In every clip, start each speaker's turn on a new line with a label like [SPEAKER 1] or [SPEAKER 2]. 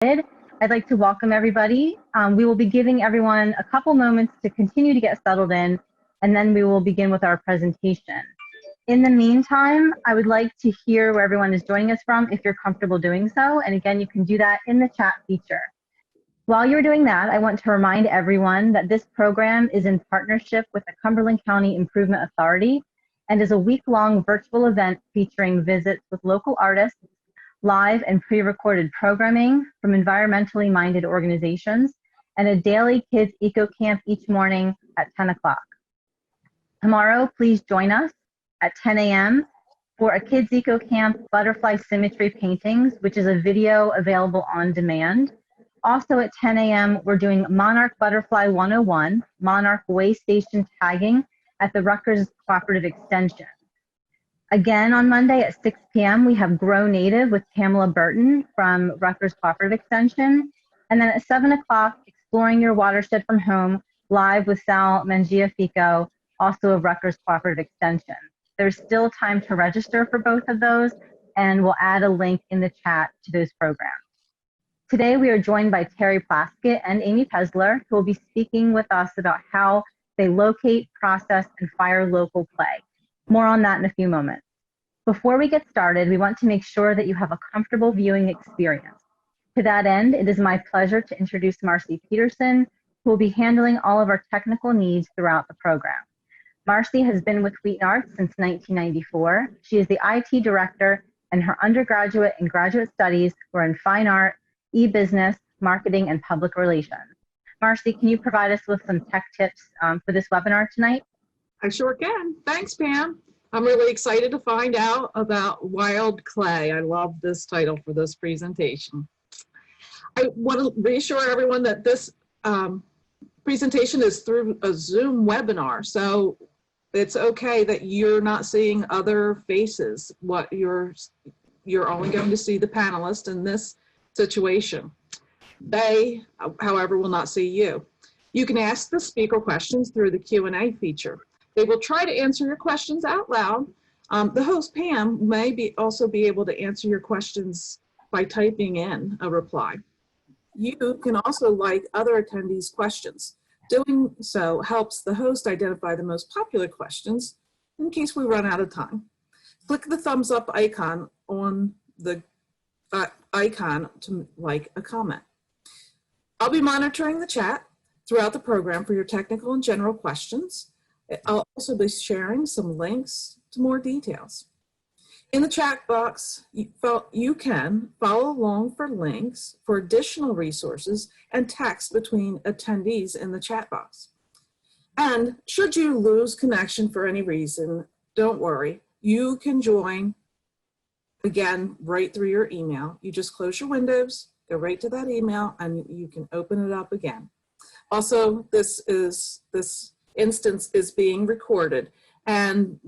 [SPEAKER 1] started, I'd like to welcome everybody. We will be giving everyone a couple moments to continue to get settled in, and then we will begin with our presentation. In the meantime, I would like to hear where everyone is joining us from if you're comfortable doing so. And again, you can do that in the chat feature. While you're doing that, I want to remind everyone that this program is in partnership with the Cumberland County Improvement Authority and is a week-long virtual event featuring visits with local artists, live and pre-recorded programming from environmentally minded organizations, and a daily kids eco camp each morning at 10 o'clock. Tomorrow, please join us at 10 a.m. for a kids eco camp butterfly symmetry paintings, which is a video available on demand. Also at 10 a.m., we're doing Monarch Butterfly 101, Monarch Way Station tagging at the Rutgers Cooperative Extension. Again, on Monday at 6 p.m., we have Grow Native with Pamela Burton from Rutgers Cooperative Extension. And then at 7 o'clock, Exploring Your Watershed from Home, live with Sal Mangiafico, also of Rutgers Cooperative Extension. There's still time to register for both of those, and we'll add a link in the chat to those programs. Today, we are joined by Terry Plasket and Amy Pesler, who will be speaking with us about how they locate, process, and fire local play. More on that in a few moments. Before we get started, we want to make sure that you have a comfortable viewing experience. To that end, it is my pleasure to introduce Marci Peterson, who will be handling all of our technical needs throughout the program. Marci has been with WheatonArts since 1994. She is the IT director, and her undergraduate and graduate studies were in fine art, e-business, marketing, and public relations. Marci, can you provide us with some tech tips for this webinar tonight?
[SPEAKER 2] I sure can. Thanks, Pam. I'm really excited to find out about wild clay. I love this title for this presentation. I want to reassure everyone that this presentation is through a Zoom webinar, so it's okay that you're not seeing other faces. What you're only going to see the panelists in this situation. They, however, will not see you. You can ask the speaker questions through the Q&A feature. They will try to answer your questions out loud. The host, Pam, may also be able to answer your questions by typing in a reply. You can also like other attendees' questions. Doing so helps the host identify the most popular questions in case we run out of time. Click the thumbs up icon on the icon to like a comment. I'll be monitoring the chat throughout the program for your technical and general questions. I'll also be sharing some links to more details. In the chat box, you can follow along for links for additional resources and text between attendees in the chat box. And should you lose connection for any reason, don't worry. You can join again right through your email. You just close your windows, go right to that email, and you can open it up again. Also, this instance is being recorded, and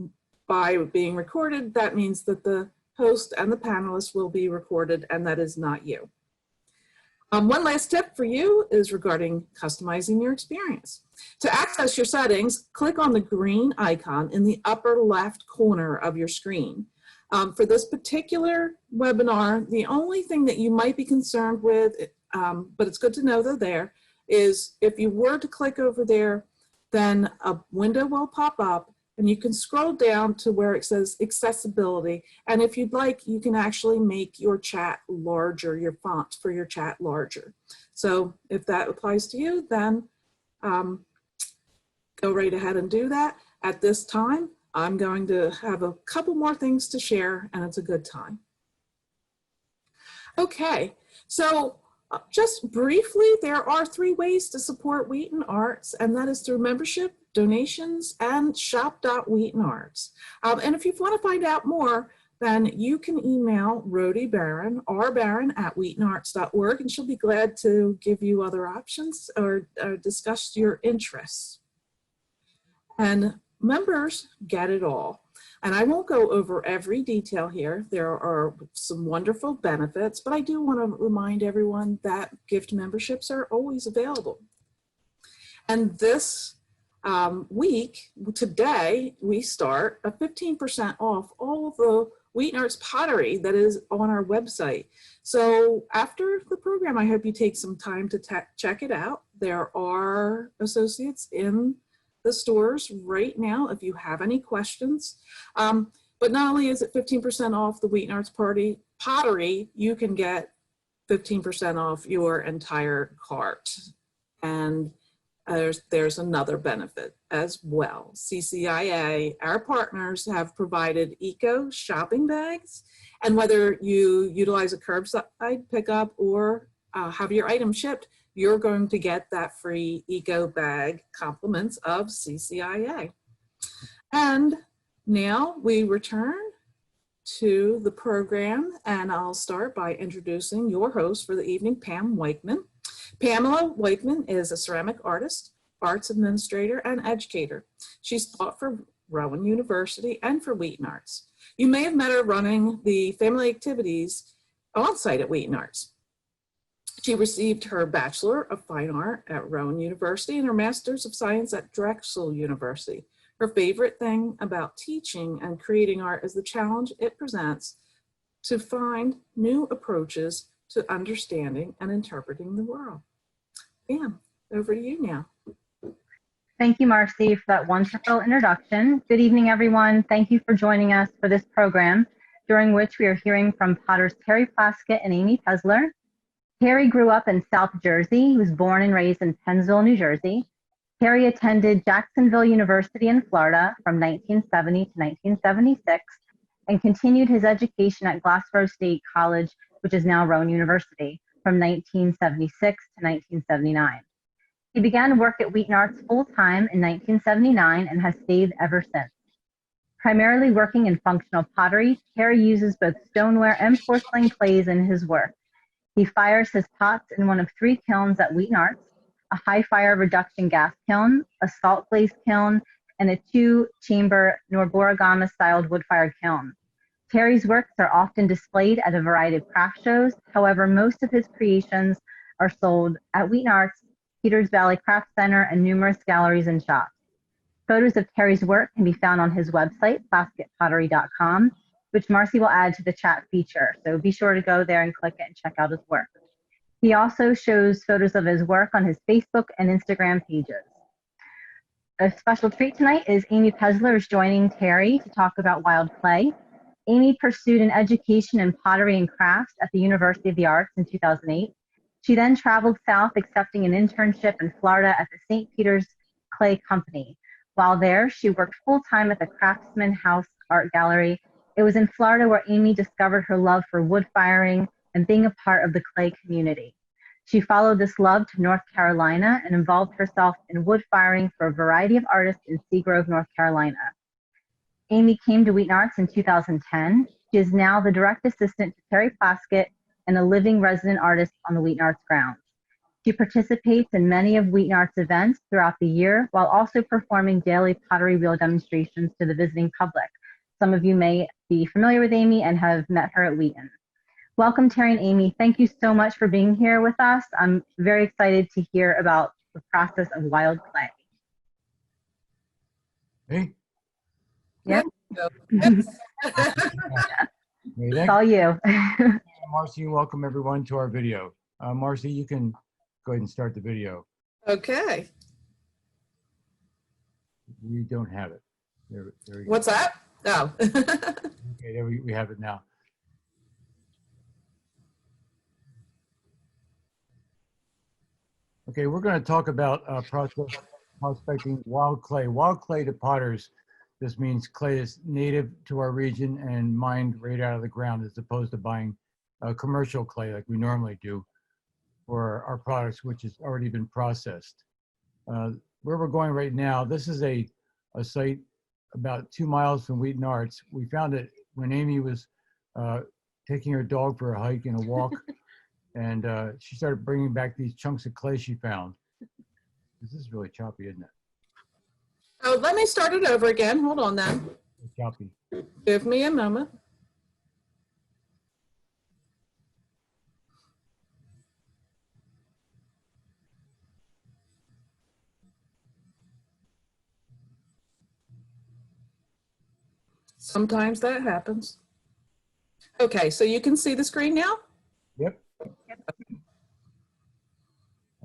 [SPEAKER 2] by being recorded, that means that the host and the panelists will be recorded, and that is not you. One last tip for you is regarding customizing your experience. To access your settings, click on the green icon in the upper left corner of your screen. For this particular webinar, the only thing that you might be concerned with, but it's good to know they're there, is if you were to click over there, then a window will pop up and you can scroll down to where it says accessibility. And if you'd like, you can actually make your chat larger, your font for your chat larger. So if that applies to you, then go right ahead and do that. At this time, I'm going to have a couple more things to share, and it's a good time. Okay, so just briefly, there are 3 ways to support WheatonArts, and that is through membership, donations, and shop.wheatonarts. And if you want to find out more, then you can email Rhody Barron, rbarron@wheatonarts.org, and she'll be glad to give you other options or discuss your interests. And members get it all. And I won't go over every detail here. There are some wonderful benefits, but I do want to remind everyone that gift memberships are always available. And this week, today, we start a 15% off all of the WheatonArts pottery that is on our website. So after the program, I hope you take some time to check it out. There are associates in the stores right now if you have any questions. But not only is it 15% off the WheatonArts pottery, you can get 15% off your entire cart. And there's another benefit as well. CCIA, our partners, have provided eco shopping bags, and whether you utilize a curbside pickup or have your item shipped, you're going to get that free eco bag compliments of CCIA. And now we return to the program, and I'll start by introducing your host for the evening, Pam Wakeman. Pamela Wakeman is a ceramic artist, arts administrator, and educator. She's taught for Rowan University and for WheatonArts. You may have met her running the family activities on site at WheatonArts. She received her Bachelor of Fine Art at Rowan University and her Master's of Science at Drexel University. Her favorite thing about teaching and creating art is the challenge it presents to find new approaches to understanding and interpreting the world. Pam, over to you now.
[SPEAKER 1] Thank you, Marci, for that wonderful introduction. Good evening, everyone. Thank you for joining us for this program, during which we are hearing from potters Terry Plasket and Amy Pesler. Terry grew up in South Jersey. He was born and raised in Pennsville, New Jersey. Terry attended Jacksonville University in Florida from 1970 to 1976 and continued his education at Glassboro State College, which is now Rowan University, from 1976 to 1979. He began work at WheatonArts full-time in 1979 and has stayed ever since. Primarily working in functional pottery, Terry uses both stoneware and porcelain clays in his work. He fires his pots in one of 3 kilns at WheatonArts: a high fire reduction gas kiln, a salt glaze kiln, and a 2-chamber Norborigama styled wood-fired kiln. Terry's works are often displayed at a variety of craft shows. However, most of his creations are sold at WheatonArts, Peters Valley Craft Center, and numerous galleries and shops. Photos of Terry's work can be found on his website, plasketpottery.com, which Marci will add to the chat feature. So be sure to go there and click it and check out his work. He also shows photos of his work on his Facebook and Instagram pages. A special treat tonight is Amy Pesler is joining Terry to talk about wild clay. Amy pursued an education in pottery and crafts at the University of the Arts in 2008. She then traveled south, accepting an internship in Florida at the St. Peter's Clay Company. While there, she worked full-time at the Craftsman House Art Gallery. It was in Florida where Amy discovered her love for wood firing and being a part of the clay community. She followed this love to North Carolina and involved herself in wood firing for a variety of artists in Seagrove, North Carolina. Amy came to WheatonArts in 2010. She is now the direct assistant to Terry Plasket and a living resident artist on the WheatonArts grounds. She participates in many of WheatonArts events throughout the year while also performing daily pottery wheel demonstrations to the visiting public. Some of you may be familiar with Amy and have met her at Wheaton. Welcome, Terry and Amy. Thank you so much for being here with us. I'm very excited to hear about the process of wild clay.
[SPEAKER 3] Hey.
[SPEAKER 1] Yep.
[SPEAKER 2] Yes.
[SPEAKER 1] It's all you.
[SPEAKER 3] Marci, welcome everyone to our video. Marci, you can go ahead and start the video.
[SPEAKER 2] Okay.
[SPEAKER 3] We don't have it. There we go.
[SPEAKER 2] What's that? Oh.
[SPEAKER 3] Okay, there we have it now. Okay, we're going to talk about prospecting wild clay. Wild clay to potters, this means clay is native to our region and mined right out of the ground, as opposed to buying commercial clay like we normally do for our products, which has already been processed. Where we're going right now, this is a site about 2 miles from WheatonArts. We found it when Amy was taking her dog for a hike and a walk, and she started bringing back these chunks of clay she found. This is really choppy, isn't it?
[SPEAKER 2] Oh, let me start it over again. Hold on then.
[SPEAKER 3] It's choppy.
[SPEAKER 2] Give me a moment. Sometimes that happens. Okay, so you can see the screen now?
[SPEAKER 3] Yep.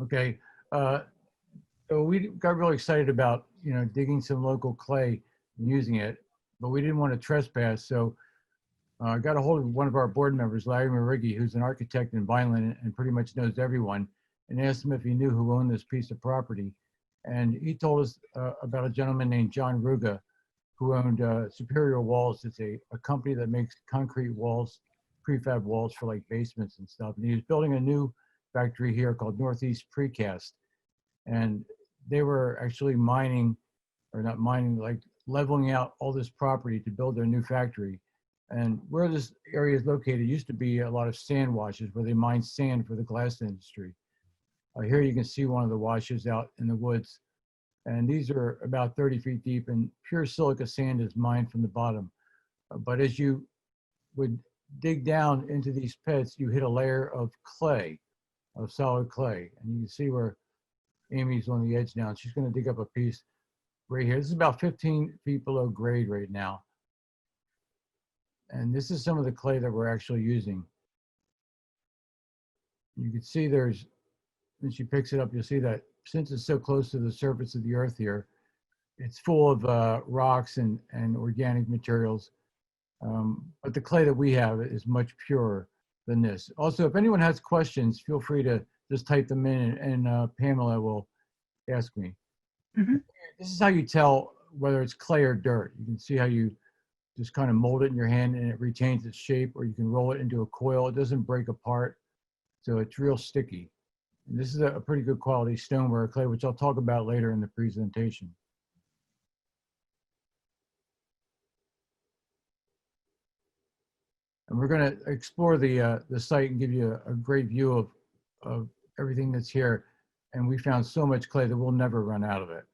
[SPEAKER 3] Okay. So we got really excited about, digging some local clay and using it, but we didn't want to trespass. So I got a hold of one of our board members, Larry Maurice, who's an architect in Vineland and pretty much knows everyone, and asked him if he knew who owned this piece of property. And he told us about a gentleman named John Ruga, who owned Superior Walls. It's a company that makes concrete walls, prefab walls for like basements and stuff. And he was building a new factory here called Northeast Precast. And they were actually mining, or not mining, like leveling out all this property to build their new factory. And where this area is located used to be a lot of sand washes where they mine sand for the glass industry. Here you can see one of the washes out in the woods. And these are about 30 feet deep, and pure silica sand is mined from the bottom. But as you would dig down into these pits, you hit a layer of clay, of solid clay. And you can see where Amy's on the edge now, and she's going to dig up a piece right here. This is about 15 feet below grade right now. And this is some of the clay that we're actually using. You can see there's, when she picks it up, you'll see that since it's so close to the surface of the earth here, it's full of rocks and organic materials. But the clay that we have is much purer than this. Also, if anyone has questions, feel free to just type them in, and Pamela will ask me.
[SPEAKER 1] Mm-hmm.
[SPEAKER 3] This is how you tell whether it's clay or dirt. You can see how you just kind of mold it in your hand and it retains its shape, or you can roll it into a coil. It doesn't break apart, so it's real sticky. And this is a pretty good quality stoneware clay, which I'll talk about later in the presentation. And we're going to explore the site and give you a great view of everything that's here. And we found so much clay that we'll never run out of it.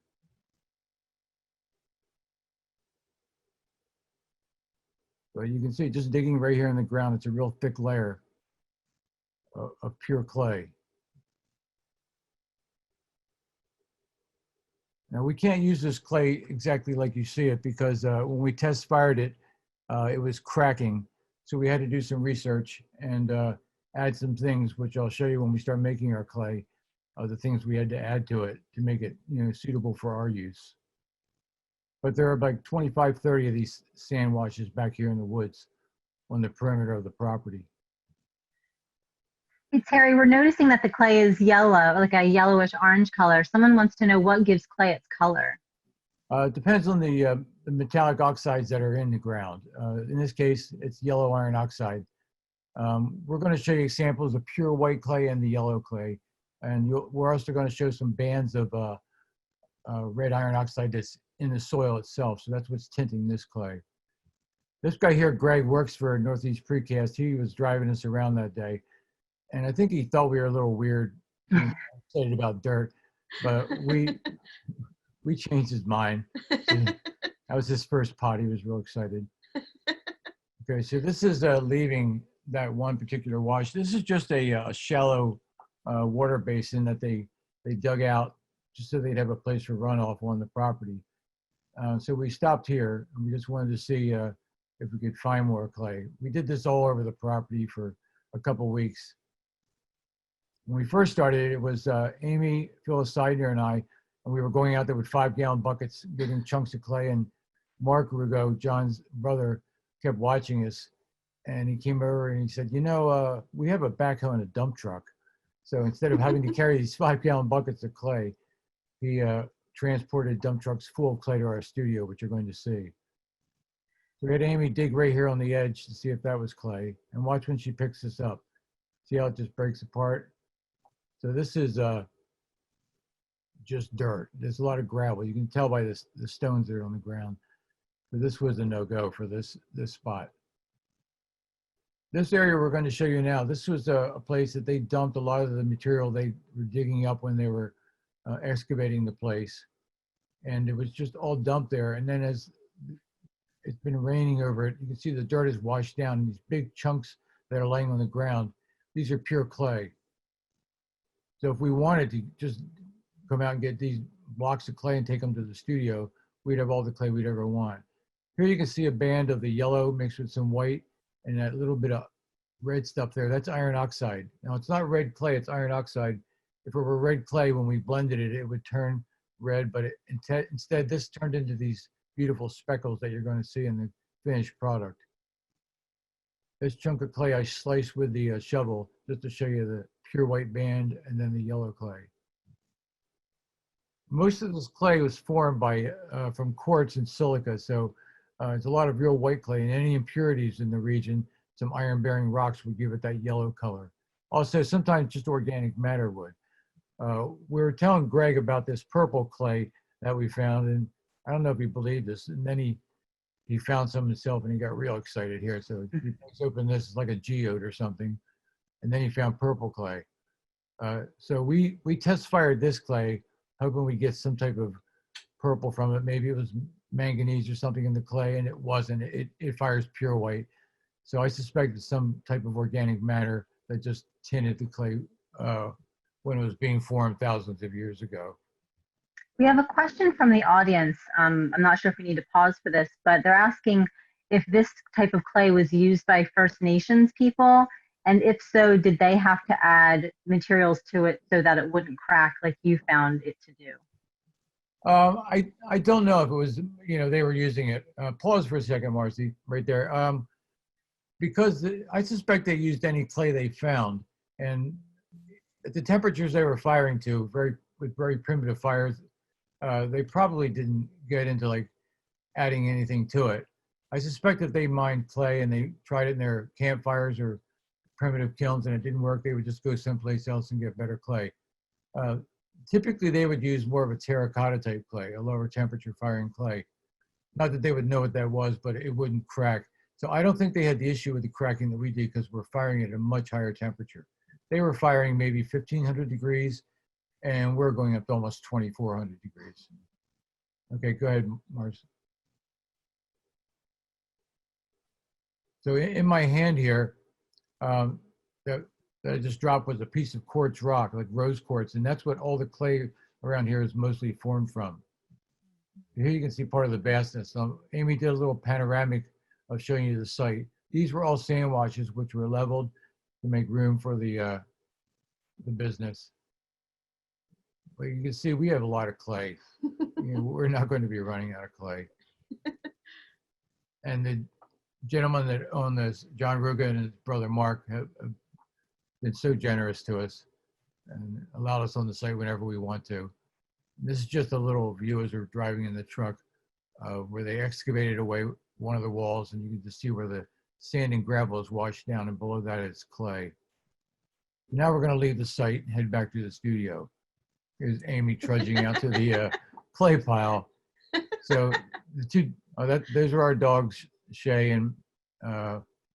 [SPEAKER 3] But you can see just digging right here in the ground, it's a real thick layer of pure clay. Now we can't use this clay exactly like you see it, because when we test fired it, it was cracking. So we had to do some research and add some things, which I'll show you when we start making our clay, the things we had to add to it to make it, suitable for our use. But there are like 25, 30 of these sand washes back here in the woods on the perimeter of the property.
[SPEAKER 1] Hey, Terry, we're noticing that the clay is yellow, like a yellowish orange color. Someone wants to know what gives clay its color.
[SPEAKER 3] It depends on the metallic oxides that are in the ground. In this case, it's yellow iron oxide. We're going to show you examples of pure white clay and the yellow clay. And we're also going to show some bands of red iron oxide that's in the soil itself. So that's what's tinting this clay. This guy here, Greg, works for Northeast Precast. He was driving us around that day. And I think he thought we were a little weird, excited about dirt, but we changed his mind. So that was his first pot. He was real excited. Okay, so this is leaving that one particular wash. This is just a shallow water basin that they dug out just so they'd have a place for runoff on the property. So we stopped here, and we just wanted to see if we could find more clay. We did this all over the property for a couple weeks. When we first started, it was Amy, Phyllis Seidner, and I, and we were going out there with 5-gallon buckets, getting chunks of clay, and Mark Ruga, John's brother, kept watching us, and he came over and he said, we have a backhoe and a dump truck. So instead of having to carry these 5-gallon buckets of clay, he transported dump trucks full of clay to our studio, which you're going to see. So we had Amy dig right here on the edge to see if that was clay, and watch when she picks this up. See how it just breaks apart? So this is just dirt. There's a lot of gravel. You can tell by the stones that are on the ground. So this was a no-go for this spot. This area we're going to show you now, this was a place that they dumped a lot of the material they were digging up when they were excavating the place. And it was just all dumped there. And then as it's been raining over it, you can see the dirt is washed down in these big chunks that are laying on the ground. These are pure clay. So if we wanted to just come out and get these blocks of clay and take them to the studio, we'd have all the clay we'd ever want. Here you can see a band of the yellow mixed with some white. and that little bit of red stuff there, that's iron oxide. Now it's not red clay, it's iron oxide. If it were red clay, when we blended it, it would turn red, but instead this turned into these beautiful speckles that you're going to see in the finished product. This chunk of clay I sliced with the shovel just to show you the pure white band and then the yellow clay. Most of this clay was formed by from quartz and silica, so it's a lot of real white clay, and any impurities in the region, some iron-bearing rocks would give it that yellow color. Also, sometimes just organic matter would. We were telling Greg about this purple clay that we found, and I don't know if he believed this, and then he found some himself and he got real excited here. So he breaks open this, it's like a geode or something, and then he found purple clay. So we test fired this clay, hoping we get some type of purple from it. Maybe it was manganese or something in the clay, and it wasn't. It fires pure white. So I suspect it's some type of organic matter that just tinted the clay when it was being formed thousands of years ago.
[SPEAKER 1] We have a question from the audience. I'm not sure if we need to pause for this, but they're asking if this type of clay was used by First Nations people, and if so, did they have to add materials to it so that it wouldn't crack like you found it to do?
[SPEAKER 3] I don't know if it was, they were using it. Pause for a second, Marci, right there. Because I suspect they used any clay they found, and at the temperatures they were firing to, with very primitive fires, they probably didn't get into like adding anything to it. I suspect that they mined clay and they tried it in their campfires or primitive kilns and it didn't work, they would just go someplace else and get better clay. Typically they would use more of a terracotta type clay, a lower temperature firing clay. Not that they would know what that was, but it wouldn't crack. So I don't think they had the issue with the cracking that we did because we're firing at a much higher temperature. They were firing maybe 1500 degrees and we're going up to almost 2400 degrees. Okay, go ahead, Marci. So in my hand here, that I just dropped was a piece of quartz rock, like rose quartz, and that's what all the clay around here is mostly formed from. Here you can see part of the vastness. So Amy did a little panoramic of showing you the site. These were all sand washes which were leveled to make room for the business. But you can see we have a lot of clay. We're not going to be running out of clay. And the gentleman that owned this, John Ruga and his brother Mark, have been so generous to us and allowed us on the site whenever we want to. This is just a little view as we're driving in the truck where they excavated away one of the walls, and you can just see where the sand and gravel is washed down, and below that is clay. Now we're going to leave the site and head back to the studio. Here's Amy trudging out to the clay pile. So the two, those are our dogs, Shay and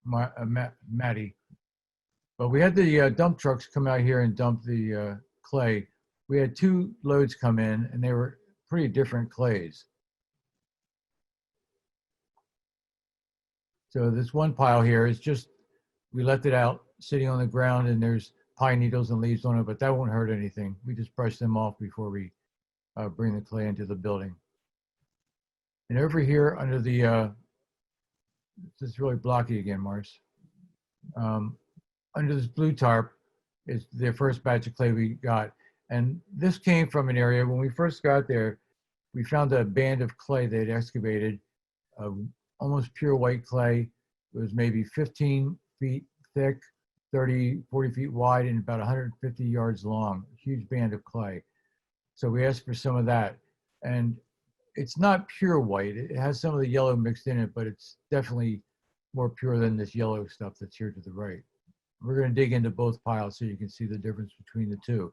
[SPEAKER 3] Maddie. But we had the dump trucks come out here and dump the clay. We had two loads come in, and they were pretty different clays. So this one pile here is just, we left it out sitting on the ground, and there's pine needles and leaves on it, but that won't hurt anything. We just brush them off before we bring the clay into the building. And over here under the, this is really blocky again, Maurice. Under this blue tarp is the first batch of clay we got. And this came from an area, when we first got there, we found a band of clay they had excavated, almost pure white clay. It was maybe 15 feet thick, 30, 40 feet wide, and about 150 yards long, a huge band of clay. So we asked for some of that. And it's not pure white. It has some of the yellow mixed in it, but it's definitely more pure than this yellow stuff that's here to the right. We're going to dig into both piles so you can see the difference between the two.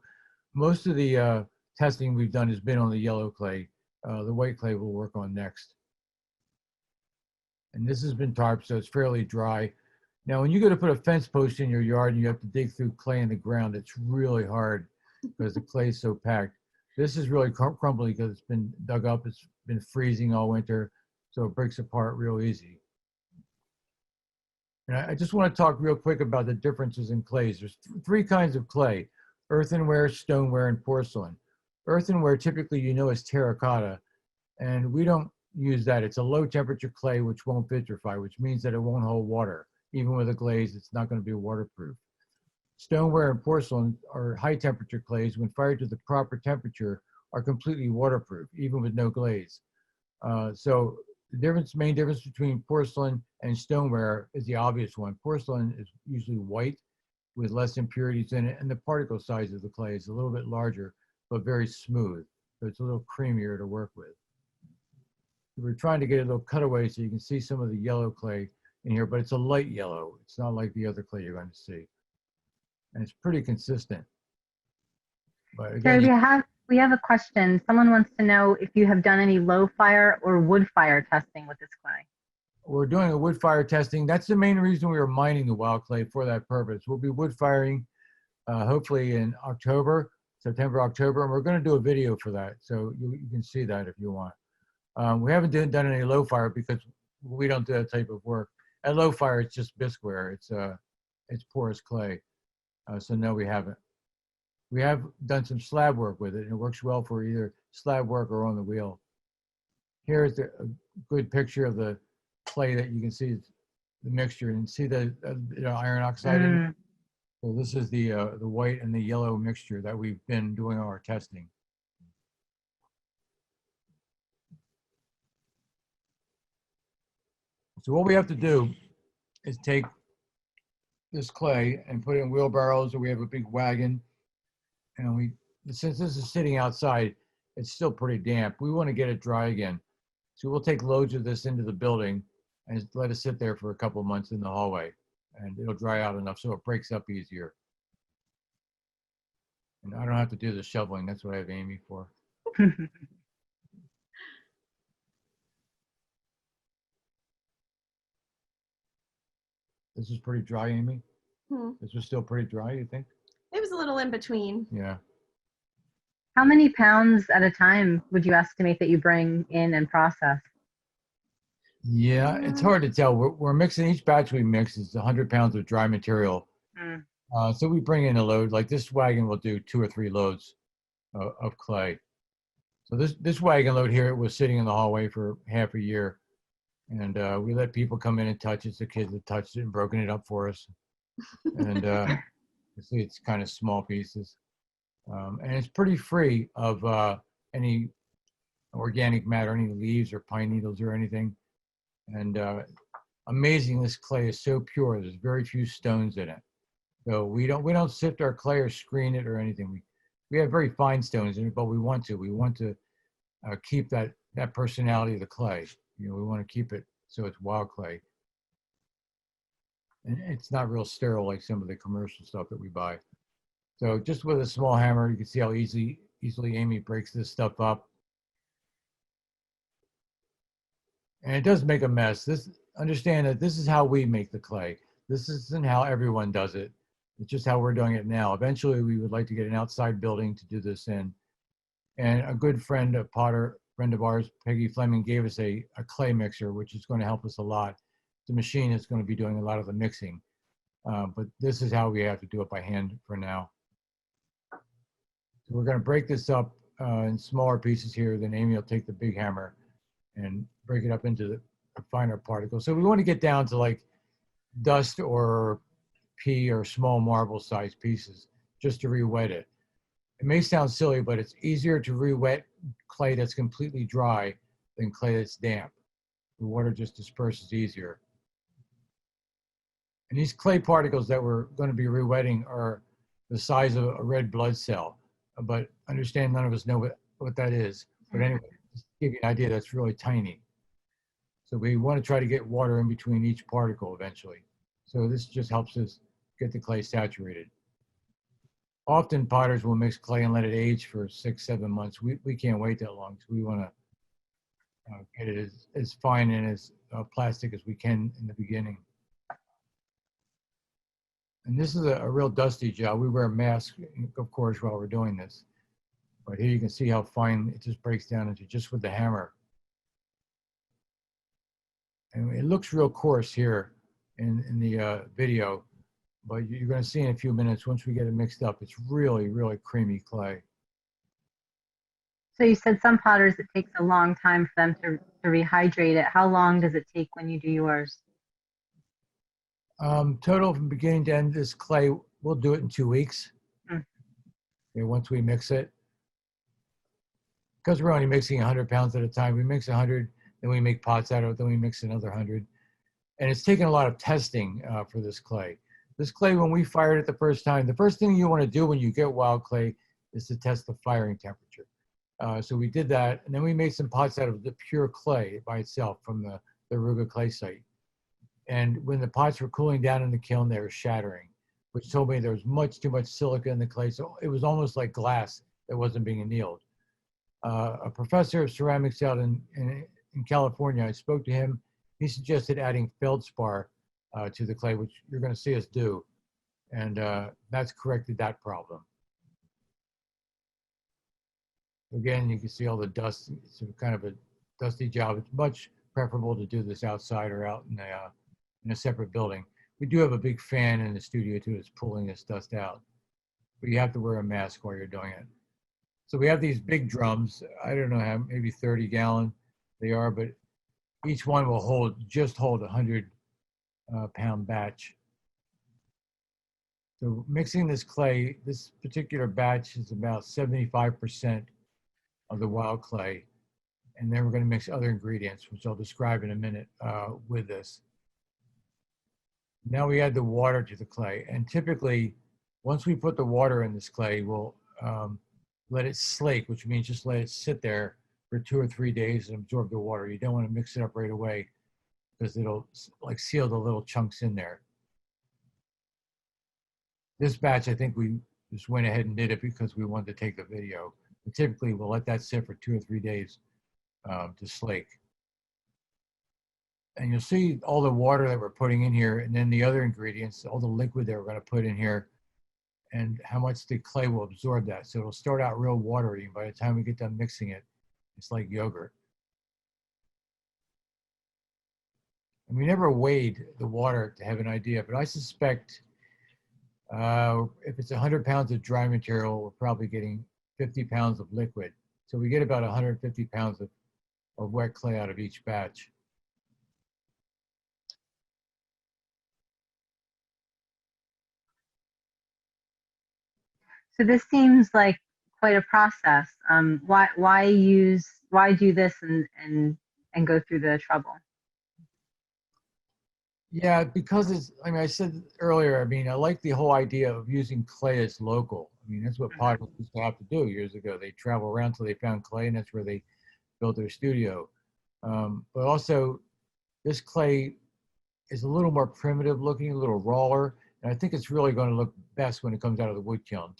[SPEAKER 3] Most of the testing we've done has been on the yellow clay. The white clay we'll work on next. And this has been tarped, so it's fairly dry. Now, when you go to put a fence post in your yard and you have to dig through clay in the ground, it's really hard because the clay is so packed. This is really crumbly because it's been dug up. It's been freezing all winter, so it breaks apart real easy. And I just want to talk real quick about the differences in clays. There's three kinds of clay: earthenware, stoneware, and porcelain. Earthenware typically is terracotta, and we don't use that. It's a low temperature clay which won't vitrify, which means that it won't hold water. even with a glaze, it's not going to be waterproof. Stoneware and porcelain are high temperature clays. When fired to the proper temperature, are completely waterproof, even with no glaze. So the main difference between porcelain and stoneware is the obvious one. Porcelain is usually white with less impurities in it, and the particle size of the clay is a little bit larger, but very smooth. So it's a little creamier to work with. We're trying to get a little cutaway so you can see some of the yellow clay in here, but it's a light yellow. It's not like the other clay you're going to see. And it's pretty consistent. But again,
[SPEAKER 1] Terry, we have a question. Someone wants to know if you have done any low fire or wood fire testing with this clay.
[SPEAKER 3] we're doing a wood fire testing. That's the main reason we were mining the wild clay, for that purpose. We'll be wood firing hopefully in October, September, October, and we're going to do a video for that. So you can see that if you want. We haven't done any low fire because we don't do that type of work. At low fire, it's just bisqueware. It's porous clay. So no, we haven't. We have done some slab work with it, and it works well for either slab work or on the wheel. Here's a good picture of the clay that you can see the mixture, and see the iron oxide in it. So this is the white and the yellow mixture that we've been doing our testing. So what we have to do is take this clay and put it in wheelbarrows, or we have a big wagon. And since this is sitting outside, it's still pretty damp. We want to get it dry again. So we'll take loads of this into the building and let it sit there for a couple of months in the hallway. And it'll dry out enough so it breaks up easier. And I don't have to do the shoveling. That's what I have Amy for. This is pretty dry, Amy? This was still pretty dry, you think?
[SPEAKER 4] It was a little in between.
[SPEAKER 3] Yeah.
[SPEAKER 1] How many pounds at a time would you estimate that you bring in and process?
[SPEAKER 3] Yeah, it's hard to tell. We're mixing, each batch we mix is 100 pounds of dry material. So we bring in a load, like this wagon will do 2 or 3 loads of clay. So this wagon load here was sitting in the hallway for half a year. And we let people come in and touch it. The kids have touched it and broken it up for us. And you see it's kind of small pieces. And it's pretty free of any organic matter, any leaves or pine needles or anything. And amazing, this clay is so pure. There's very few stones in it. So we don't sift our clay or screen it or anything. We have very fine stones in it, but we want to keep that personality of the clay. We want to keep it so it's wild clay. And it's not real sterile like some of the commercial stuff that we buy. So just with a small hammer, you can see how easily Amy breaks this stuff up. And it does make a mess. Understand that this is how we make the clay. This isn't how everyone does it. It's just how we're doing it now. Eventually, we would like to get an outside building to do this in. And a good friend, a potter, friend of ours, Peggy Fleming, gave us a clay mixer, which is going to help us a lot. The machine is going to be doing a lot of the mixing. But this is how we have to do it by hand for now. So we're going to break this up in smaller pieces here. Then Amy will take the big hammer and break it up into the finer particles. So we want to get down to like dust or pea or small marble sized pieces just to re-wet it. It may sound silly, but it's easier to re-wet clay that's completely dry than clay that's damp. The water just disperses easier. And these clay particles that we're going to be re-wetting are the size of a red blood cell. But understand, none of us know what that is. But anyway, just to give you an idea, that's really tiny. So we want to try to get water in between each particle eventually. So this just helps us get the clay saturated. Often potters will mix clay and let it age for 6-7 months. We can't wait that long. So we want to get it as fine and as plastic as we can in the beginning. And this is a real dusty job. We wear masks, of course, while we're doing this. But here you can see how fine it just breaks down into just with the hammer. And it looks real coarse here in the video, but you're going to see in a few minutes, once we get it mixed up, it's really, really creamy clay.
[SPEAKER 1] So you said some potters, it takes a long time for them to rehydrate it. How long does it take when you do yours?
[SPEAKER 3] Total from beginning to end, this clay, we'll do it in 2 weeks.
[SPEAKER 1] Mm.
[SPEAKER 3] Okay, once we mix it. Because we're only mixing 100 pounds at a time, we mix 100, then we make pots out of it, then we mix another 100. And it's taken a lot of testing for this clay. This clay, when we fired it the first time, the first thing you want to do when you get wild clay is to test the firing temperature. So we did that, and then we made some pots out of the pure clay by itself from the Ruga clay site. And when the pots were cooling down in the kiln, they were shattering, which told me there was much too much silica in the clay. So it was almost like glass that wasn't being annealed. A professor of ceramics out in California, I spoke to him. He suggested adding feldspar to the clay, which you're going to see us do. And that's corrected that problem. Again, you can see all the dust. It's kind of a dusty job. It's much preferable to do this outside or out in a separate building. We do have a big fan in the studio too that's pulling this dust out, but you have to wear a mask while you're doing it. So we have these big drums. I don't know how, maybe 30 gallon they are, but each one will hold a 100 pound batch. So mixing this clay, this particular batch is about 75% of the wild clay. And then we're going to mix other ingredients, which I'll describe in a minute with this. Now we add the water to the clay. And typically, once we put the water in this clay, we'll let it slake, which means just let it sit there for 2 or 3 days and absorb the water. You don't want to mix it up right away because it'll like seal the little chunks in there. This batch, I think we just went ahead and did it because we wanted to take the video. But typically, we'll let that sit for 2 or 3 days to slake. And you'll see all the water that we're putting in here, and then the other ingredients, all the liquid that we're going to put in here, and how much the clay will absorb that. So it'll start out real watery, and by the time we get done mixing it, it's like yogurt. And we never weighed the water to have an idea, but I suspect if it's 100 pounds of dry material, we're probably getting 50 pounds of liquid. So we get about 150 pounds of wet clay out of each batch.
[SPEAKER 1] So this seems like quite a process. Why do this and go through the trouble?
[SPEAKER 3] Yeah, because it's, I mean, I said earlier, I mean, I like the whole idea of using clay as local. I mean, that's what potters used to have to do years ago. They travel around till they found clay, and that's where they built their studio. But also, this clay is a little more primitive looking, a little rawer, and I think it's really going to look best when it comes out of the wood kiln.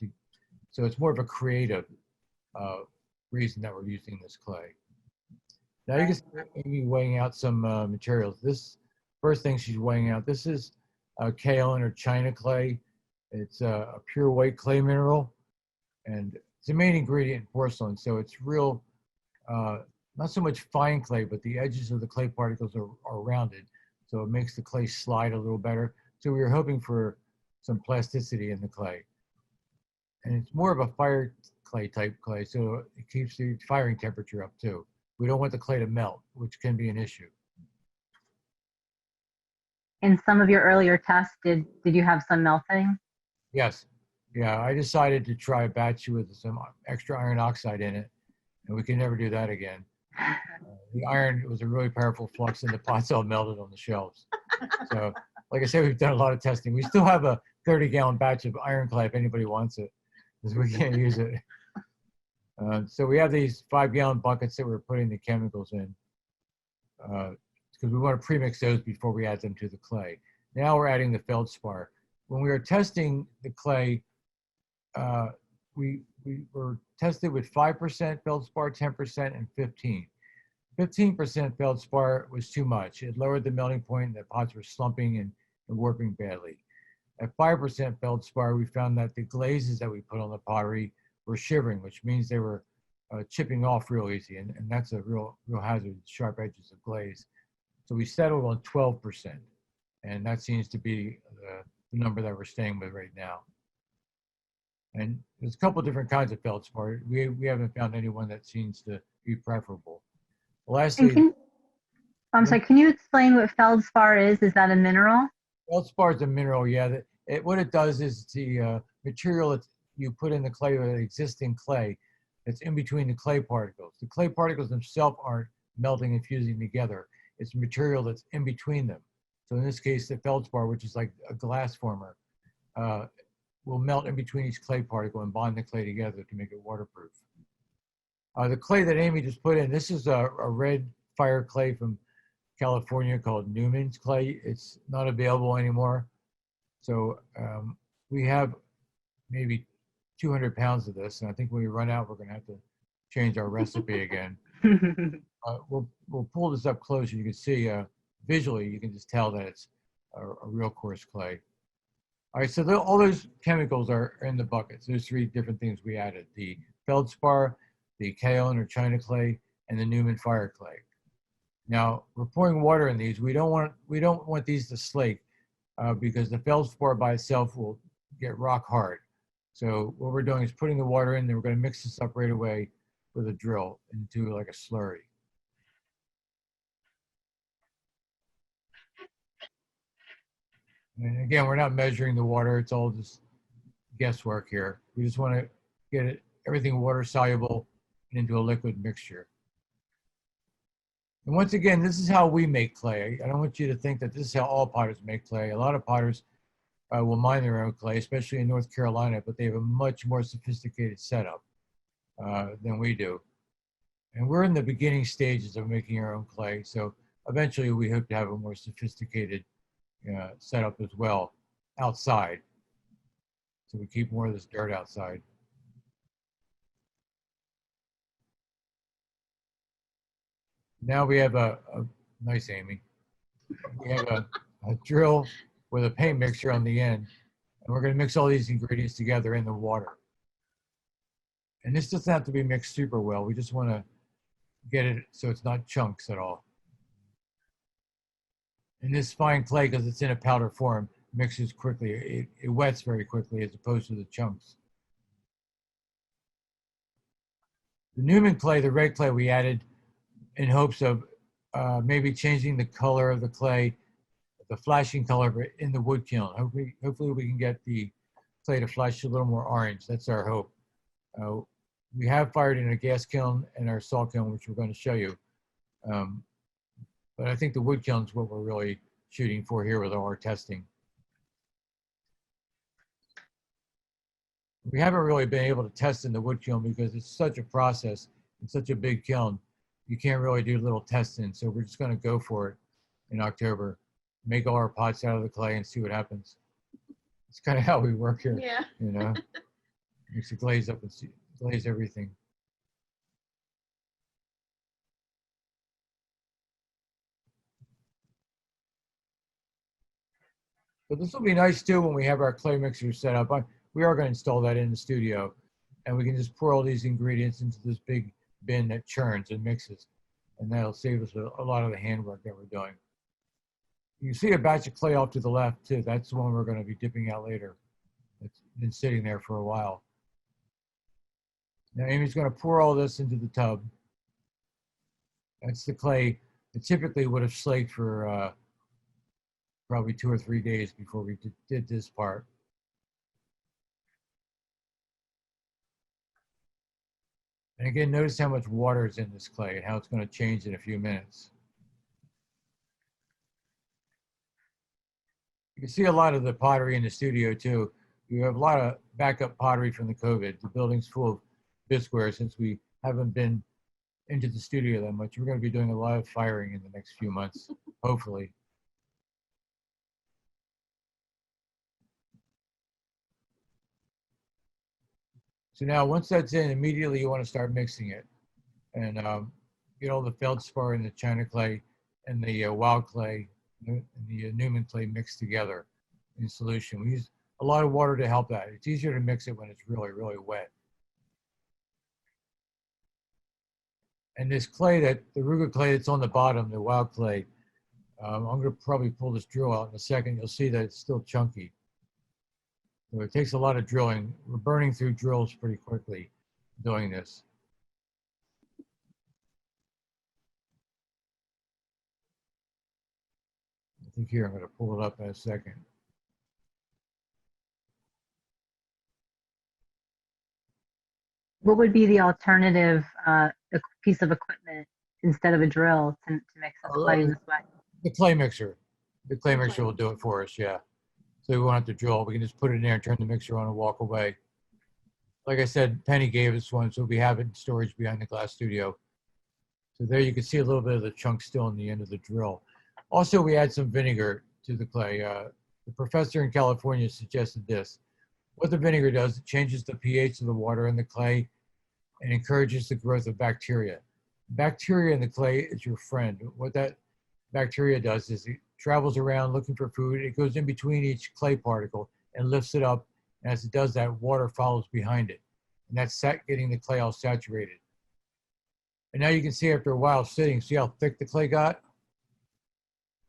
[SPEAKER 3] So it's more of a creative reason that we're using this clay. Now you can see Amy weighing out some materials. This first thing she's weighing out, this is kaolin or China clay. It's a pure white clay mineral, and it's the main ingredient in porcelain. So it's real, not so much fine clay, but the edges of the clay particles are rounded. So it makes the clay slide a little better. So we were hoping for some plasticity in the clay. And it's more of a fire clay type clay, so it keeps the firing temperature up too. We don't want the clay to melt, which can be an issue.
[SPEAKER 1] In some of your earlier tests, did you have some melting?
[SPEAKER 3] Yes. Yeah, I decided to try a batch with some extra iron oxide in it, and we can never do that again. The iron was a really powerful flux, and the pots all melted on the shelves. So, like I said, we've done a lot of testing. We still have a 30-gallon batch of iron clay if anybody wants it, because we can't use it. So we have these 5-gallon buckets that we're putting the chemicals in, because we want to premix those before we add them to the clay. Now we're adding the feldspar. When we were testing the clay, we were tested with 5% feldspar, 10%, and 15%. 15% feldspar was too much. It lowered the melting point, and the pots were slumping and warping badly. At 5% feldspar, we found that the glazes that we put on the pottery were shivering, which means they were chipping off real easy, and that's a real hazard, sharp edges of glaze. So we settled on 12%, and that seems to be the number that we're staying with right now. And there's a couple different kinds of feldspar. We haven't found anyone that seems to be preferable. Lastly,
[SPEAKER 1] I'm sorry, can you explain what feldspar is? Is that a mineral?
[SPEAKER 3] Feldspar is a mineral, yeah. What it does is the material that you put in the clay or the existing clay that's in between the clay particles. The clay particles themselves aren't melting and fusing together. It's material that's in between them. So in this case, the feldspar, which is like a glass former, will melt in between each clay particle and bond the clay together to make it waterproof. The clay that Amy just put in, this is a red fire clay from California called Newman's clay. It's not available anymore. So we have maybe 200 pounds of this, and I think when we run out, we're going to have to change our recipe again. We'll pull this up closer. You can see visually, you can just tell that it's a real coarse clay. All right, so all those chemicals are in the buckets. There's 3 different things we added: the feldspar, the kaolin or china clay, and the Newman fire clay. Now we're pouring water in these. We don't want these to slake because the feldspar by itself will get rock hard. So what we're doing is putting the water in, then we're going to mix this up right away with a drill into like a slurry. And again, we're not measuring the water. It's all just guesswork here. We just want to get everything water soluble into a liquid mixture. And once again, this is how we make clay. I don't want you to think that this is how all potters make clay. A lot of potters will mine their own clay, especially in North Carolina, but they have a much more sophisticated setup than we do. And we're in the beginning stages of making our own clay. So eventually we hope to have a more sophisticated setup as well outside. So we keep more of this dirt outside. Now we have a nice Amy. We have a drill with a paint mixture on the end, and we're going to mix all these ingredients together in the water. And this doesn't have to be mixed super well. We just want to get it so it's not chunks at all. And this fine clay, because it's in a powder form, mixes quickly. It wets very quickly as opposed to the chunks. The Newman clay, the red clay, we added in hopes of maybe changing the color of the clay, the flashing color in the wood kiln. Hopefully we can get the clay to flash a little more orange. That's our hope. We have fired in a gas kiln and our salt kiln, which we're going to show you. But I think the wood kiln is what we're really shooting for here with all our testing. We haven't really been able to test in the wood kiln because it's such a process. It's such a big kiln. You can't really do little testing. So we're just going to go for it in October, make all our pots out of the clay and see what happens. It's kind of how we work here.
[SPEAKER 4] Yeah.
[SPEAKER 3] You know, mix the glaze up and glaze everything. But this will be nice too when we have our clay mixer set up. We are going to install that in the studio, and we can just pour all these ingredients into this big bin that churns and mixes, and that'll save us a lot of the handwork that we're doing. You see a batch of clay off to the left too. That's the one we're going to be dipping out later. It's been sitting there for a while. Now Amy's going to pour all this into the tub. That's the clay that typically would have slaked for probably 2 or 3 days before we did this part. And again, notice how much water is in this clay and how it's going to change in a few minutes. You can see a lot of the pottery in the studio too. We have a lot of backup pottery from the COVID. The building's full of bisqueware since we haven't been into the studio that much. We're going to be doing a lot of firing in the next few months, hopefully. So now once that's in, immediately you want to start mixing it. And get all the feldspar and the china clay and the wild clay and the Newman clay mixed together in solution. We use a lot of water to help that. It's easier to mix it when it's really, really wet. And this clay, the Ruga clay that's on the bottom, the wild clay, I'm going to probably pull this drill out in a second. You'll see that it's still chunky. So it takes a lot of drilling. We're burning through drills pretty quickly doing this. think here, I'm going to pull it up in a second.
[SPEAKER 1] What would be the alternative piece of equipment instead of a drill to mix up clay in this way?
[SPEAKER 3] The clay mixer. The clay mixer will do it for us, yeah. So we won't have to drill. We can just put it in there and turn the mixer on and walk away. Like I said, Penny gave us one, so we have it in storage behind the glass studio. So there you can see a little bit of the chunk still in the end of the drill. Also, we add some vinegar to the clay. The professor in California suggested this. What the vinegar does, it changes the pH of the water in the clay and encourages the growth of bacteria. Bacteria in the clay is your friend. What that bacteria does is it travels around looking for food. It goes in between each clay particle and lifts it up. And as it does that, water follows behind it. And that's getting the clay all saturated. And now you can see after a while sitting, see how thick the clay got?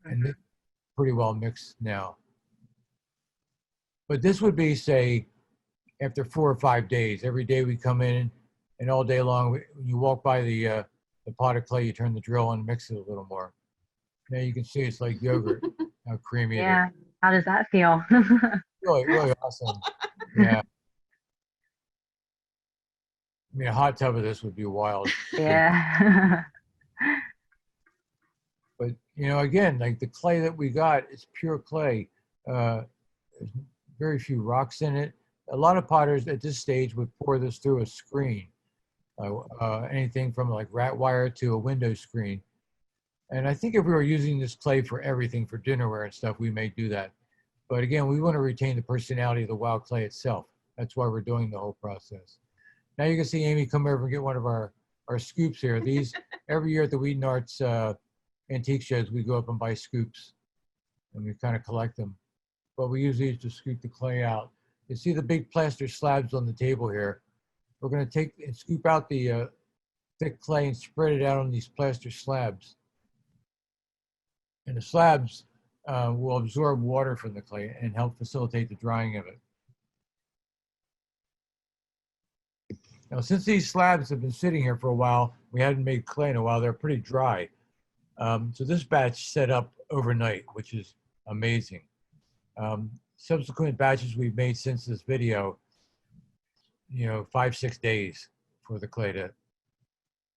[SPEAKER 3] And it's pretty well mixed now. But this would be, say, after 4 or 5 days. Every day we come in and all day long, when you walk by the pot of clay, you turn the drill on and mix it a little more. Now you can see it's like yogurt, how creamy it is.
[SPEAKER 1] Yeah, how does that feel?
[SPEAKER 3] Really awesome. Yeah. I mean, a hot tub of this would be wild.
[SPEAKER 1] Yeah.
[SPEAKER 3] But, you know, again, like the clay that we got is pure clay. There's very few rocks in it. A lot of potters at this stage would pour this through a screen, anything from like rat wire to a window screen. And I think if we were using this clay for everything, for dinnerware and stuff, we may do that. But again, we want to retain the personality of the wild clay itself. That's why we're doing the whole process. Now you can see Amy come over and get one of our scoops here. These, every year at the WheatonArts antique shows, we go up and buy scoops and we kind of collect them. But we use these to scoop the clay out. You see the big plaster slabs on the table here. We're going to take and scoop out the thick clay and spread it out on these plaster slabs. And the slabs will absorb water from the clay and help facilitate the drying of it. Now, since these slabs have been sitting here for a while, we hadn't made clay in a while, they're pretty dry. So this batch set up overnight, which is amazing. Subsequent batches we've made since this video, you know, 5-6 days for the clay to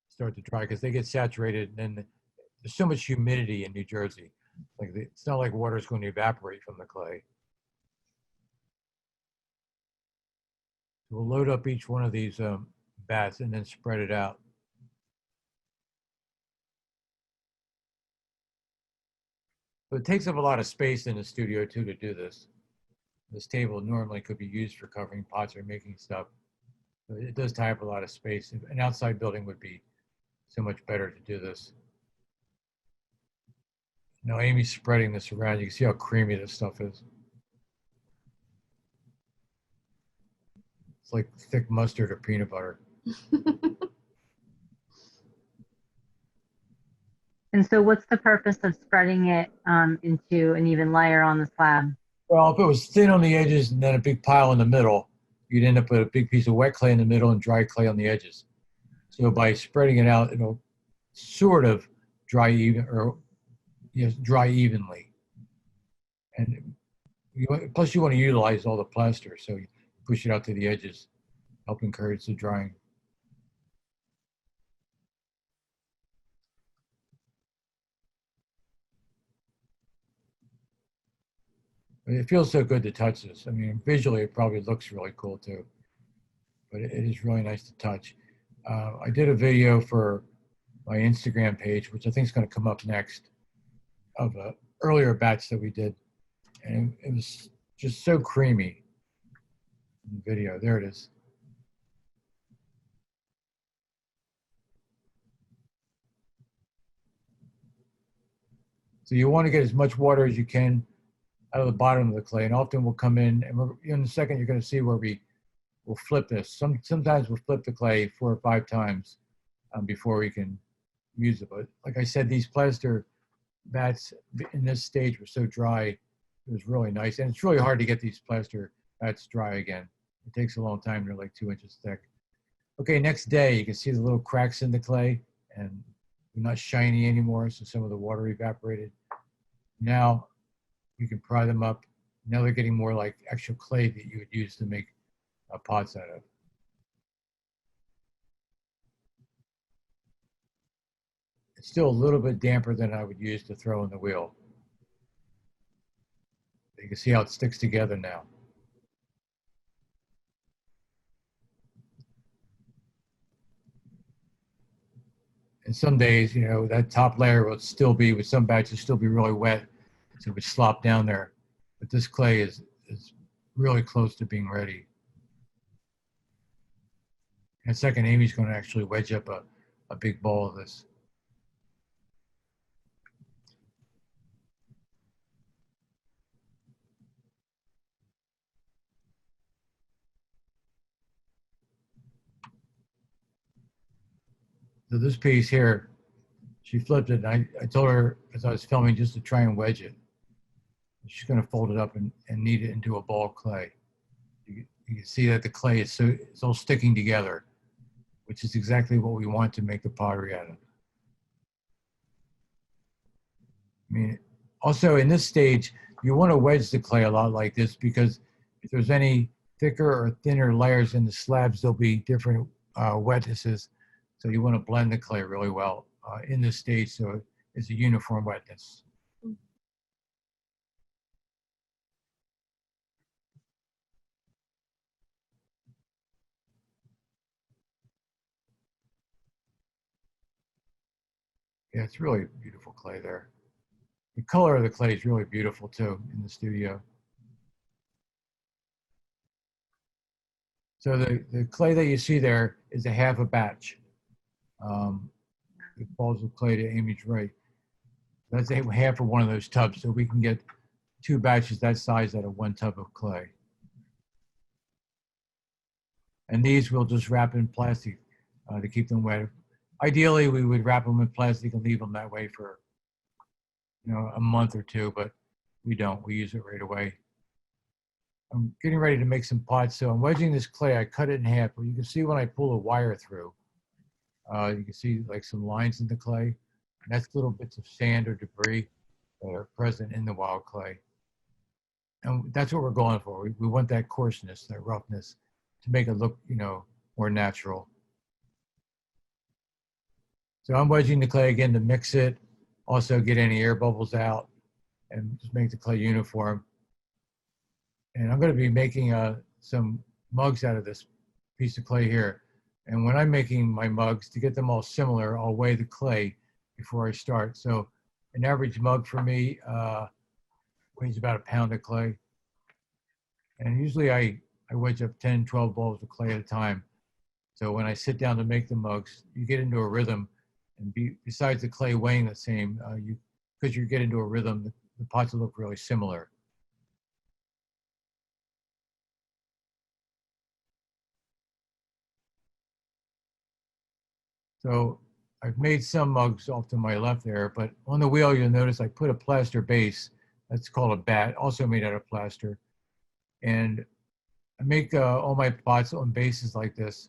[SPEAKER 3] start to dry because they get saturated, and then there's so much humidity in New Jersey. Like it's not like water is going to evaporate from the clay. We'll load up each one of these bats and then spread it out. But it takes up a lot of space in the studio too to do this. This table normally could be used for covering pots or making stuff. But it does tie up a lot of space. An outside building would be so much better to do this. Now Amy's spreading this around. You can see how creamy this stuff is. It's like thick mustard or peanut butter.
[SPEAKER 1] And so what's the purpose of spreading it into an even layer on the slab?
[SPEAKER 3] Well, if it was thin on the edges and then a big pile in the middle, you'd end up with a big piece of wet clay in the middle and dry clay on the edges. So by spreading it out, it'll sort of dry dry evenly. And plus you want to utilize all the plaster, so you push it out to the edges, help encourage the drying. It feels so good to touch this. I mean, visually, it probably looks really cool too, but it is really nice to touch. I did a video for my Instagram page, which I think is going to come up next, of an earlier batch that we did. And it was just so creamy in the video. There it is. So you want to get as much water as you can out of the bottom of the clay, and often we'll come in, and in a second you're going to see where we'll flip this. Sometimes we'll flip the clay 4 or 5 times before we can use it. But like I said, these plaster bats in this stage were so dry, it was really nice. And it's really hard to get these plaster bats dry again. It takes a long time. They're like 2 inches thick. Okay, next day you can see the little cracks in the clay, and they're not shiny anymore, so some of the water evaporated. Now you can pry them up. Now they're getting more like actual clay that you would use to make pots out of. It's still a little bit damper than I would use to throw in the wheel. You can see how it sticks together now. And some days, you know, that top layer will still be, with some batches, still be really wet, so it would slop down there. But this clay is really close to being ready. In a second, Amy's going to actually wedge up a big ball of this. So this piece here, she flipped it, and I told her as I was filming just to try and wedge it. She's going to fold it up and knead it into a ball of clay. You can see that the clay is it's all sticking together, which is exactly what we want to make the pottery out of. I mean, also in this stage, you want to wedge the clay a lot like this, because if there's any thicker or thinner layers in the slabs, there'll be different wetnesses. So you want to blend the clay really well in this stage, so it's a uniform wetness. Yeah, it's really beautiful clay there. The color of the clay is really beautiful too in the studio. So the clay that you see there is a half a batch. The balls of clay to Amy's right. That's half of one of those tubs, so we can get 2 batches that size out of 1 tub of clay. And these we'll just wrap in plastic to keep them wet. Ideally, we would wrap them in plastic and leave them that way for, you know, a month or 2, but we don't. We use it right away. I'm getting ready to make some pots, so I'm wedging this clay. I cut it in half, but you can see when I pull a wire through, you can see like some lines in the clay. And that's little bits of sand or debris that are present in the wild clay. And that's what we're going for. We want that coarseness, that roughness, to make it look, you know, more natural. So I'm wedging the clay again to mix it, also get any air bubbles out, and just make the clay uniform. And I'm going to be making some mugs out of this piece of clay here. And when I'm making my mugs, to get them all similar, I'll weigh the clay before I start. So an average mug for me weighs about 1 pound of clay. And usually I wedge up 10, 12 balls of clay at a time. So when I sit down to make the mugs, you get into a rhythm. And besides the clay weighing the same, because you get into a rhythm, the pots will look really similar. So I've made some mugs off to my left there, but on the wheel you'll notice I put a plaster base. That's called a bat, also made out of plaster. And I make all my pots on bases like this,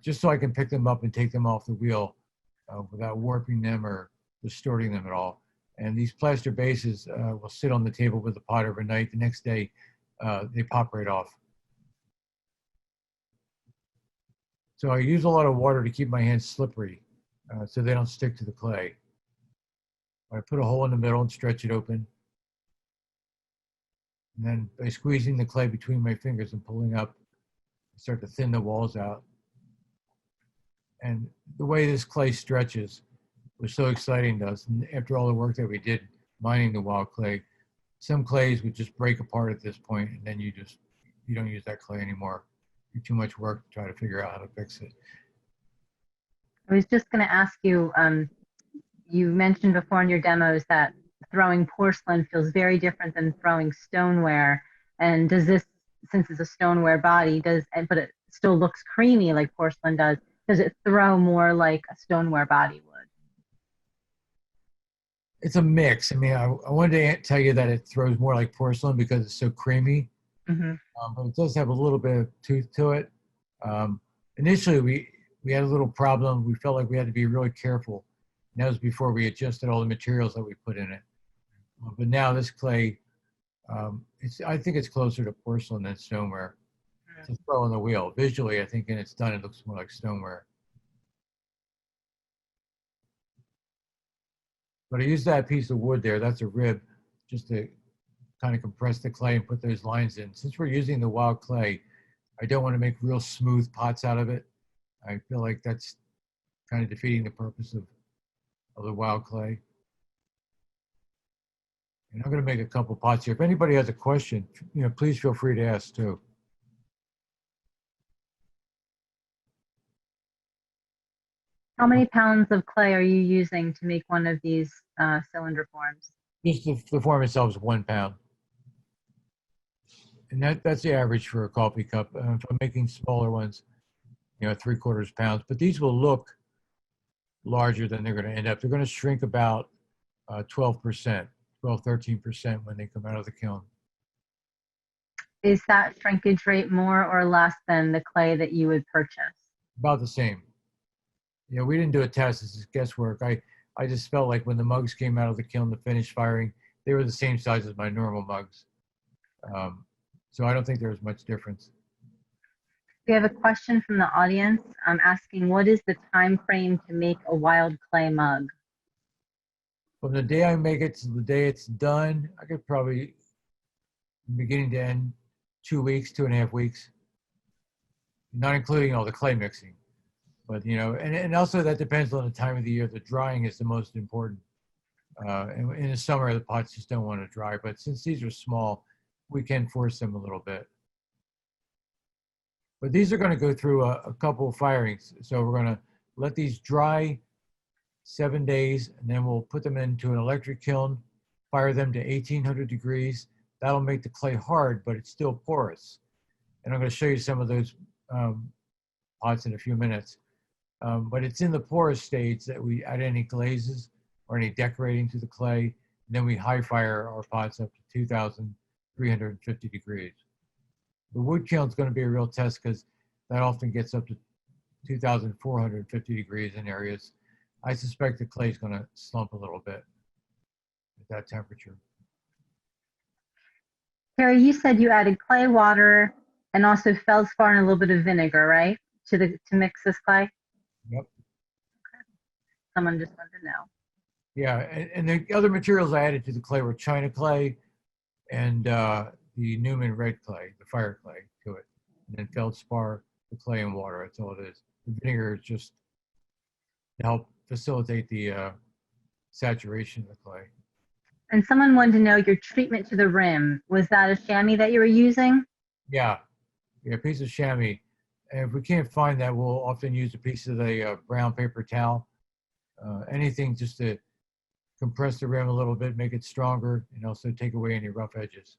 [SPEAKER 3] just so I can pick them up and take them off the wheel without warping them or distorting them at all. And these plaster bases will sit on the table with the pot overnight. The next day, they pop right off. So I use a lot of water to keep my hands slippery so they don't stick to the clay. I put a hole in the middle and stretch it open. And then by squeezing the clay between my fingers and pulling up, I start to thin the walls out. And the way this clay stretches was so exciting to us. And after all the work that we did mining the wild clay, some clays would just break apart at this point, and then you don't use that clay anymore. Too much work to try to figure out how to fix it.
[SPEAKER 1] I was just going to ask you, you mentioned before in your demos that throwing porcelain feels very different than throwing stoneware. And does this, since it's a stoneware body, but it still looks creamy like porcelain does it throw more like a stoneware body would?
[SPEAKER 3] It's a mix. I mean, I wanted to tell you that it throws more like porcelain because it's so creamy.
[SPEAKER 1] Mm-hmm.
[SPEAKER 3] But it does have a little bit of tooth to it. Initially, we had a little problem. We felt like we had to be really careful. And that was before we adjusted all the materials that we put in it. But now this clay I think it's closer to porcelain than stoneware. It's a throw on the wheel. Visually, I think when it's done, it looks more like stoneware. But I use that piece of wood there, that's a rib, just to kind of compress the clay and put those lines in. Since we're using the wild clay, I don't want to make real smooth pots out of it. I feel like that's kind of defeating the purpose of the wild clay. And I'm going to make a couple pots here. If anybody has a question, please feel free to ask too.
[SPEAKER 1] How many pounds of clay are you using to make one of these cylinder forms?
[SPEAKER 3] Just the form itself is 1 pound. And that's the average for a coffee cup. If I'm making smaller ones, 3/4 pounds. But these will look larger than they're going to end up. They're going to shrink about 12%, 12, 13% when they come out of the kiln.
[SPEAKER 1] Is that shrinkage rate more or less than the clay that you would purchase?
[SPEAKER 3] About the same. We didn't do a test. This is guesswork. I just felt like when the mugs came out of the kiln to finish firing, they were the same size as my normal mugs. So I don't think there was much difference.
[SPEAKER 1] We have a question from the audience asking, what is the time frame to make a wild clay mug?
[SPEAKER 3] From the day I make it to the day it's done, I could probably, beginning to end, 2 weeks, 2.5 weeks, not including all the clay mixing. But, and also that depends on the time of the year. The drying is the most important. And in the summer, the pots just don't want to dry. But since these are small, we can force them a little bit. But these are going to go through a couple of firings. So we're going to let these dry 7 days, and then we'll put them into an electric kiln, fire them to 1800 degrees. That'll make the clay hard, but it's still porous. And I'm going to show you some of those pots in a few minutes. But it's in the porous stage that we add any glazes or any decorating to the clay. And then we high fire our pots up to 2350 degrees. The wood kiln is going to be a real test because that often gets up to 2450 degrees in areas. I suspect the clay is going to slump a little bit at that temperature.
[SPEAKER 1] Terry, you said you added clay, water, and also feldspar and a little bit of vinegar, right? To mix this clay?
[SPEAKER 3] Yep.
[SPEAKER 1] Okay. Someone just wanted to know.
[SPEAKER 3] Yeah, and the other materials I added to the clay were China clay and the Newman red clay, the fire clay to it. And then feldspar, the clay and water, that's all it is. The vinegar is just to help facilitate the saturation of the clay.
[SPEAKER 1] And someone wanted to know your treatment to the rim. Was that a chamois that you were using?
[SPEAKER 3] Yeah, a piece of chamois. And if we can't find that, we'll often use a piece of the brown paper towel. Anything just to compress the rim a little bit, make it stronger, and also take away any rough edges.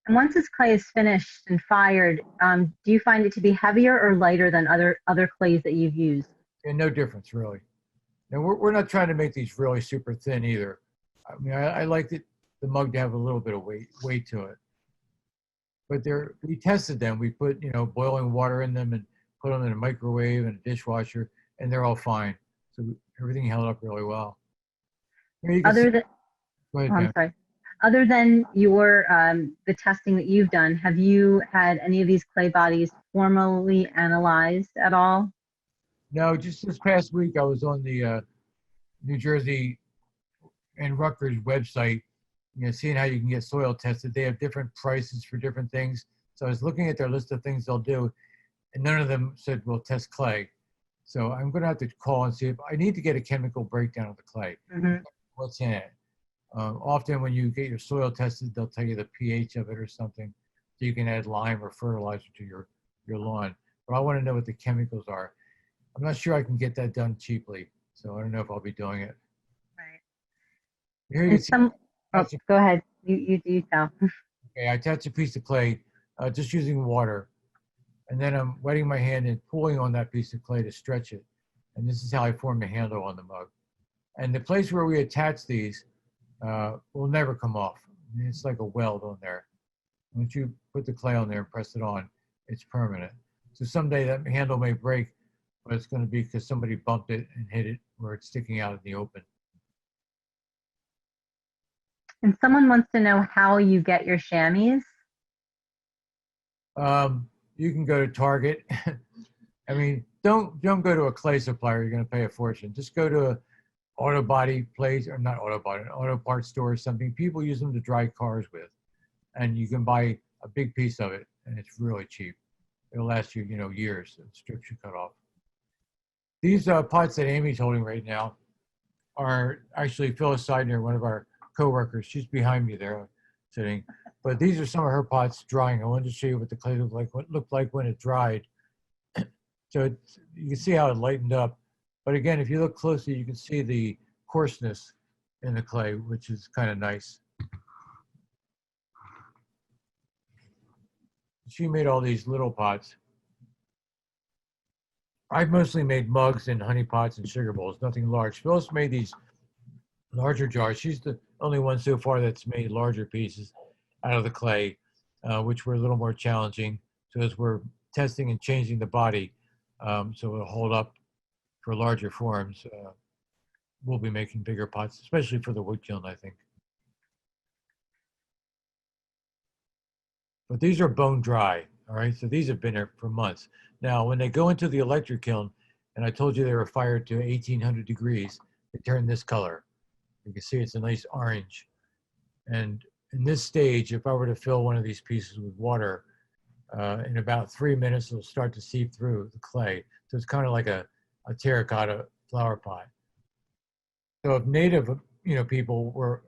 [SPEAKER 1] And once this clay is finished and fired, do you find it to be heavier or lighter than other clays that you've used?
[SPEAKER 3] And no difference, really. And we're not trying to make these really super thin either. I mean, I like the mug to have a little bit of weight to it. But we tested them. We put, boiling water in them and put them in a microwave and a dishwasher, and they're all fine. So everything held up really well.
[SPEAKER 1] Other than,
[SPEAKER 3] go ahead,
[SPEAKER 1] I'm sorry. Other than your the testing that you've done, have you had any of these clay bodies formally analyzed at all?
[SPEAKER 3] No, just this past week I was on the New Jersey and Rutgers website, seeing how you can get soil tested. They have different prices for different things. So I was looking at their list of things they'll do, and none of them said we'll test clay. So I'm going to have to call and see if I need to get a chemical breakdown of the clay.
[SPEAKER 1] Mm-hmm.
[SPEAKER 3] What's in it? Often when you get your soil tested, they'll tell you the pH of it or something, so you can add lime or fertilizer to your lawn. But I want to know what the chemicals are. I'm not sure I can get that done cheaply, so I don't know if I'll be doing it.
[SPEAKER 1] Right.
[SPEAKER 3] Here you can see,
[SPEAKER 1] go ahead. You tell.
[SPEAKER 3] Okay, I attach a piece of clay just using water, and then I'm wetting my hand and pulling on that piece of clay to stretch it. And this is how I form the handle on the mug. And the place where we attach these will never come off. I mean, it's like a weld on there. Once you put the clay on there and press it on, it's permanent. So someday that handle may break, but it's going to be because somebody bumped it and hit it where it's sticking out in the open.
[SPEAKER 1] And someone wants to know how you get your chamois.
[SPEAKER 3] You can go to Target. I mean, don't go to a clay supplier. You're going to pay a fortune. Just go to a auto body place, or not auto body, an auto parts store or something. People use them to dry cars with, and you can buy a big piece of it, and it's really cheap. It'll last you, years. The strips you cut off. These pots that Amy's holding right now are actually Phyllis Seidner, one of our co-workers. She's behind me there, sitting. But these are some of her pots drying. I wanted to show you what the clay looked like, what it looked like when it dried. So you can see how it lightened up. But again, if you look closely, you can see the coarseness in the clay, which is kind of nice. She made all these little pots. I've mostly made mugs and honey pots and sugar bowls, nothing large. Phyllis made these larger jars. She's the only one so far that's made larger pieces out of the clay, which were a little more challenging. So as we're testing and changing the body, so it'll hold up for larger forms, we'll be making bigger pots, especially for the wood kiln, I think. But these are bone dry, all right? So these have been there for months. Now, when they go into the electric kiln, and I told you they were fired to 1800 degrees, they turn this color. You can see it's a nice orange. And in this stage, if I were to fill one of these pieces with water, in about 3 minutes, it'll start to seep through the clay. So it's kind of like a terracotta flower pot. So if native, people were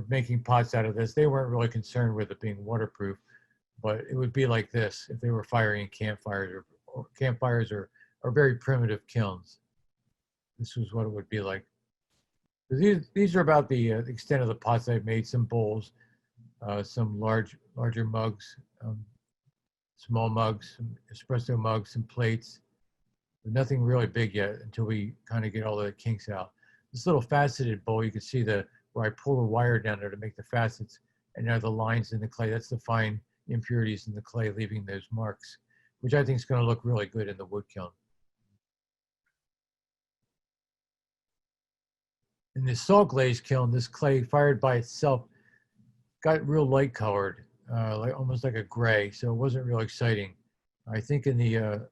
[SPEAKER 3] making pots out of this, they weren't really concerned with it being waterproof, but it would be like this if they were firing campfires or very primitive kilns. This was what it would be like. These are about the extent of the pots I've made. Some bowls, some larger mugs, small mugs, some espresso mugs, some plates. But nothing really big yet until we kind of get all the kinks out. This little faceted bowl, you can see where I pull the wire down there to make the facets, and there are the lines in the clay. That's the fine impurities in the clay, leaving those marks, which I think is going to look really good in the wood kiln. In the salt glaze kiln, this clay fired by itself got real light colored, almost like a gray, so it wasn't real exciting. I think in the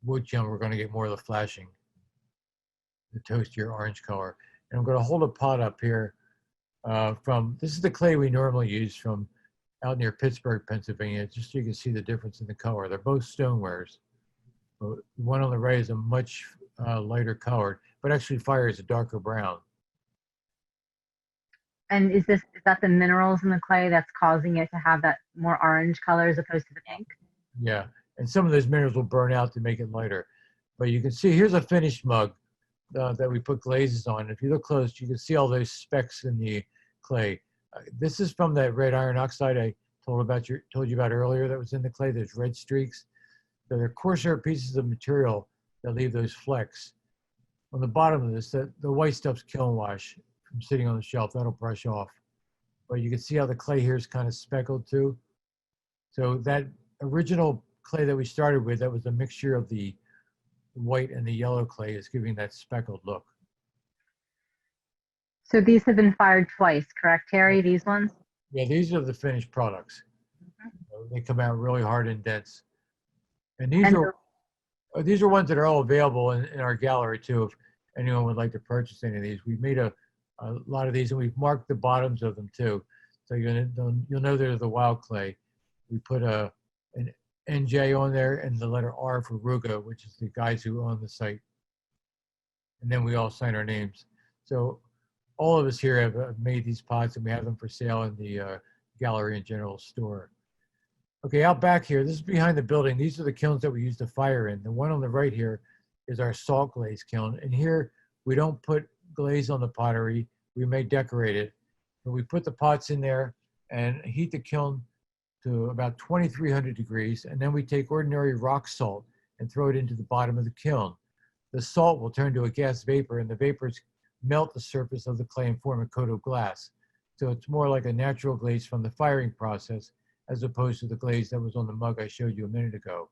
[SPEAKER 3] wood kiln, we're going to get more of the flashing, the toastier orange color. And I'm going to hold a pot up here this is the clay we normally use from out near Pittsburgh, Pennsylvania, just so you can see the difference in the color. They're both Stonewares. The one on the right is a much lighter colored, but actually fires a darker brown.
[SPEAKER 1] And is that the minerals in the clay that's causing it to have that more orange color as opposed to the pink?
[SPEAKER 3] Yeah, and some of those minerals will burn out to make it lighter. But you can see, here's a finished mug that we put glazes on. If you look close, you can see all those specks in the clay. This is from that red iron oxide I told you about earlier that was in the clay. There's red streaks. So they're coarser pieces of material that leave those flecks. On the bottom of this, the white stuff's kiln wash from sitting on the shelf. That'll brush off. But you can see how the clay here is kind of speckled too. So that original clay that we started with, that was a mixture of the white and the yellow clay, is giving that speckled look.
[SPEAKER 1] So these have been fired twice, correct, Terry, these ones?
[SPEAKER 3] Yeah, these are the finished products. They come out really hard and dense. And these are ones that are all available in our gallery too, if anyone would like to purchase any of these. We've made a lot of these, and we've marked the bottoms of them too. So you'll know they're the wild clay. We put an NJ on there and the letter R for Ruga, which is the guys who own the site. And then we all sign our names. So all of us here have made these pots, and we have them for sale in the gallery and general store. Okay, out back here, this is behind the building. These are the kilns that we use to fire in. The one on the right here is our salt glaze kiln. And here, we don't put glaze on the pottery. We may decorate it. But we put the pots in there and heat the kiln to about 2300 degrees. And then we take ordinary rock salt and throw it into the bottom of the kiln. The salt will turn to a gas vapor, and the vapors melt the surface of the clay and form a coat of glass. So it's more like a natural glaze from the firing process, as opposed to the glaze that was on the mug I showed you a minute ago.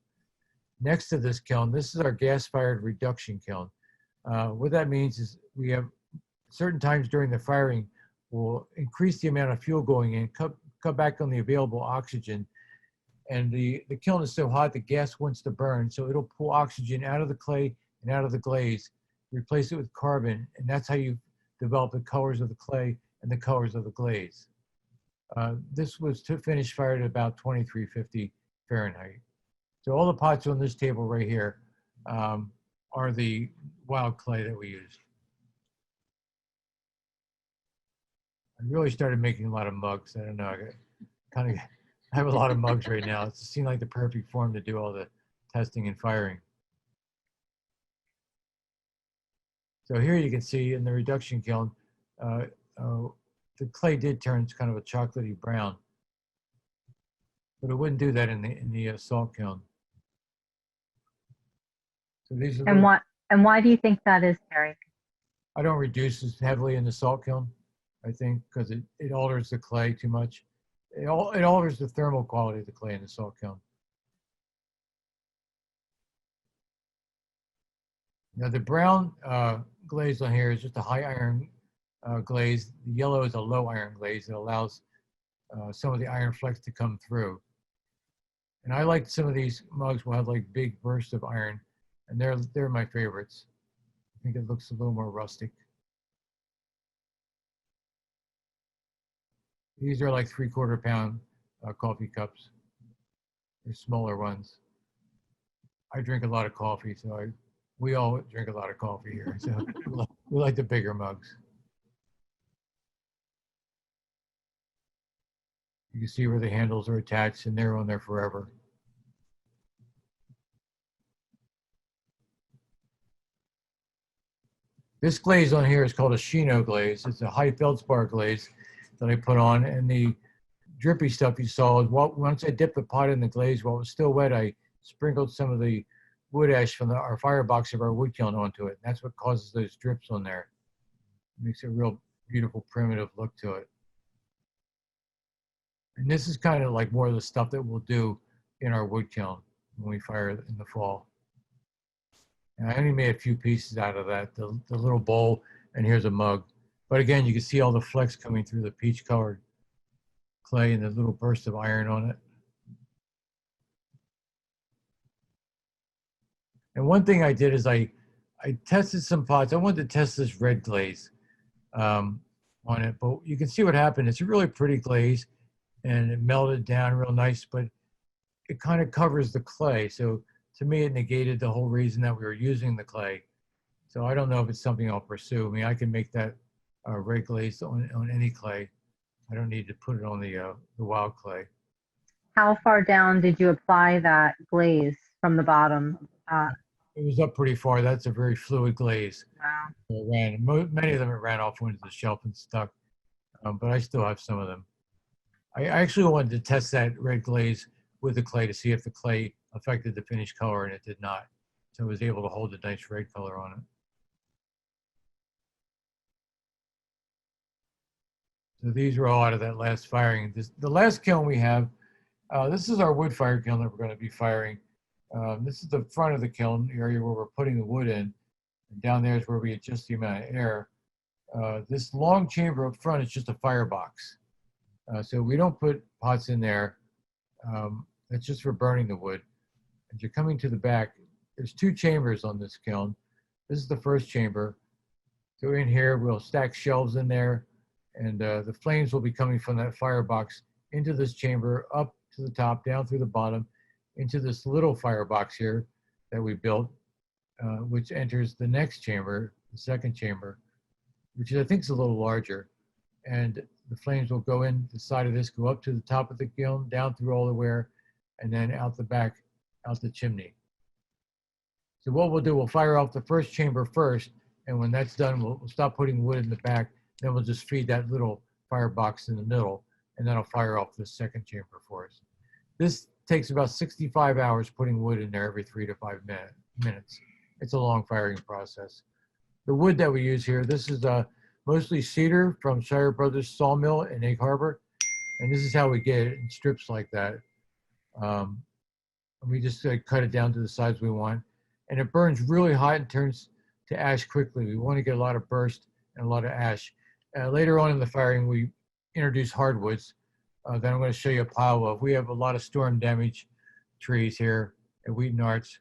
[SPEAKER 3] Next to this kiln, this is our gas-fired reduction kiln. What that means is we have certain times during the firing, will increase the amount of fuel going in, cut back on the available oxygen. And the kiln is so hot, the gas wants to burn, so it'll pull oxygen out of the clay and out of the glaze, replace it with carbon, and that's how you develop the colors of the clay and the colors of the glaze. This was finished fired at about 2350 Fahrenheit. So all the pots on this table right here are the wild clay that we used. I really started making a lot of mugs. I don't know, I have a lot of mugs right now. It seemed like the perfect form to do all the testing and firing. So here you can see in the reduction kiln, the clay did turn kind of a chocolatey brown, but it wouldn't do that in the salt kiln. So these are
[SPEAKER 1] and why do you think that is, Terry?
[SPEAKER 3] I don't reduce as heavily in the salt kiln, I think, because it alters the clay too much. It alters the thermal quality of the clay in the salt kiln. Now the brown glaze on here is just a high iron glaze. The yellow is a low iron glaze that allows some of the iron flecks to come through. And I like some of these mugs will have like big bursts of iron, and they're my favorites. I think it looks a little more rustic. These are like 3/4 pound coffee cups. They're smaller ones. I drink a lot of coffee, so we all drink a lot of coffee here. So we like the bigger mugs. You can see where the handles are attached, and they're on there forever. This glaze on here is called a Chino Glaze. It's a high feldspar glaze that I put on, and the drippy stuff you saw is once I dipped the pot in the glaze while it was still wet, I sprinkled some of the wood ash from our firebox of our wood kiln onto it. That's what causes those drips on there. It makes a real beautiful primitive look to it. And this is kind of like more of the stuff that we'll do in our wood kiln when we fire in the fall. And I only made a few pieces out of that, the little bowl, and here's a mug. But again, you can see all the flecks coming through the peach colored clay and the little burst of iron on it. And one thing I did is I tested some pots. I wanted to test this red glaze on it, but you can see what happened. It's a really pretty glaze, and it melted down real nice, but it kind of covers the clay. So to me, it negated the whole reason that we were using the clay. So I don't know if it's something I'll pursue. I mean, I can make that red glaze on any clay. I don't need to put it on the wild clay.
[SPEAKER 1] How far down did you apply that glaze from the bottom?
[SPEAKER 3] It was up pretty far. That's a very fluid glaze.
[SPEAKER 1] Wow.
[SPEAKER 3] So many of them it ran off into the shelf and stuck, but I still have some of them. I actually wanted to test that red glaze with the clay to see if the clay affected the finished color, and it did not. So it was able to hold a nice red color on it. So these were all out of that last firing. The last kiln we have, this is our wood fire kiln that we're going to be firing. This is the front of the kiln, the area where we're putting the wood in. And down there is where we adjust the amount of air. This long chamber up front is just a firebox. So we don't put pots in there. It's just for burning the wood. As you're coming to the back, there's 2 chambers on this kiln. This is the first chamber. So in here, we'll stack shelves in there, and the flames will be coming from that firebox into this chamber, up to the top, down through the bottom, into this little firebox here that we built, which enters the next chamber, the second chamber, which I think is a little larger. And the flames will go in the side of this, go up to the top of the kiln, down through all the wear, and then out the back, out the chimney. So what we'll do, we'll fire off the first chamber first, and when that's done, we'll stop putting wood in the back. Then we'll just feed that little firebox in the middle, and then I'll fire off the second chamber for us. This takes about 65 hours putting wood in there every 3 to 5 minutes. It's a long firing process. The wood that we use here, this is mostly cedar from Shire Brothers Sawmill in Egg Harbor. And this is how we get it in strips like that. We just cut it down to the size we want. And it burns really hot and turns to ash quickly. We want to get a lot of burst and a lot of ash. Later on in the firing, we introduce hardwoods. Then I'm going to show you a pile of. We have a lot of storm damage trees here at WheatonArts,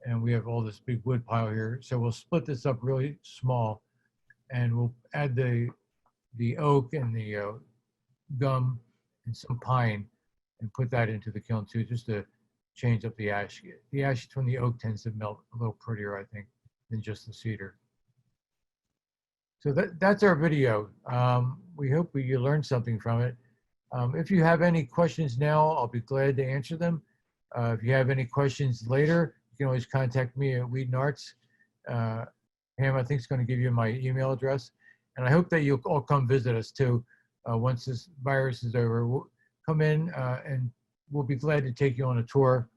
[SPEAKER 3] and we have all this big wood pile here. So we'll split this up really small, and we'll add the oak and the gum and some pine, and put that into the kiln too, just to change up the ash. The ash from the oak tends to melt a little prettier, I think, than just the cedar. So that's our video. We hope you learned something from it. If you have any questions now, I'll be glad to answer them. If you have any questions later, you can always contact me at WheatonArts. Pam, I think, is going to give you my email address. And I hope that you'll all come visit us too. Once this virus is over, we'll come in and we'll be glad to take you on a tour,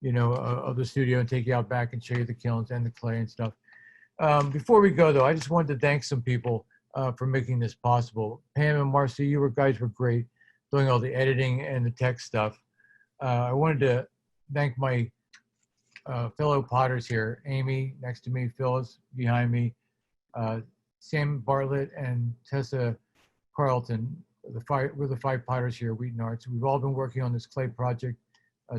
[SPEAKER 3] of the studio and take you out back and show you the kilns and the clay and stuff. Before we go though, I just wanted to thank some people for making this possible. Pam and Marci, you guys were great doing all the editing and the tech stuff. I wanted to thank my fellow potters here, Amy next to me, Phyllis behind me, Sam Bartlett and Tessa Carlton. We're the 5 potters here at WheatonArts. We've all been working on this clay project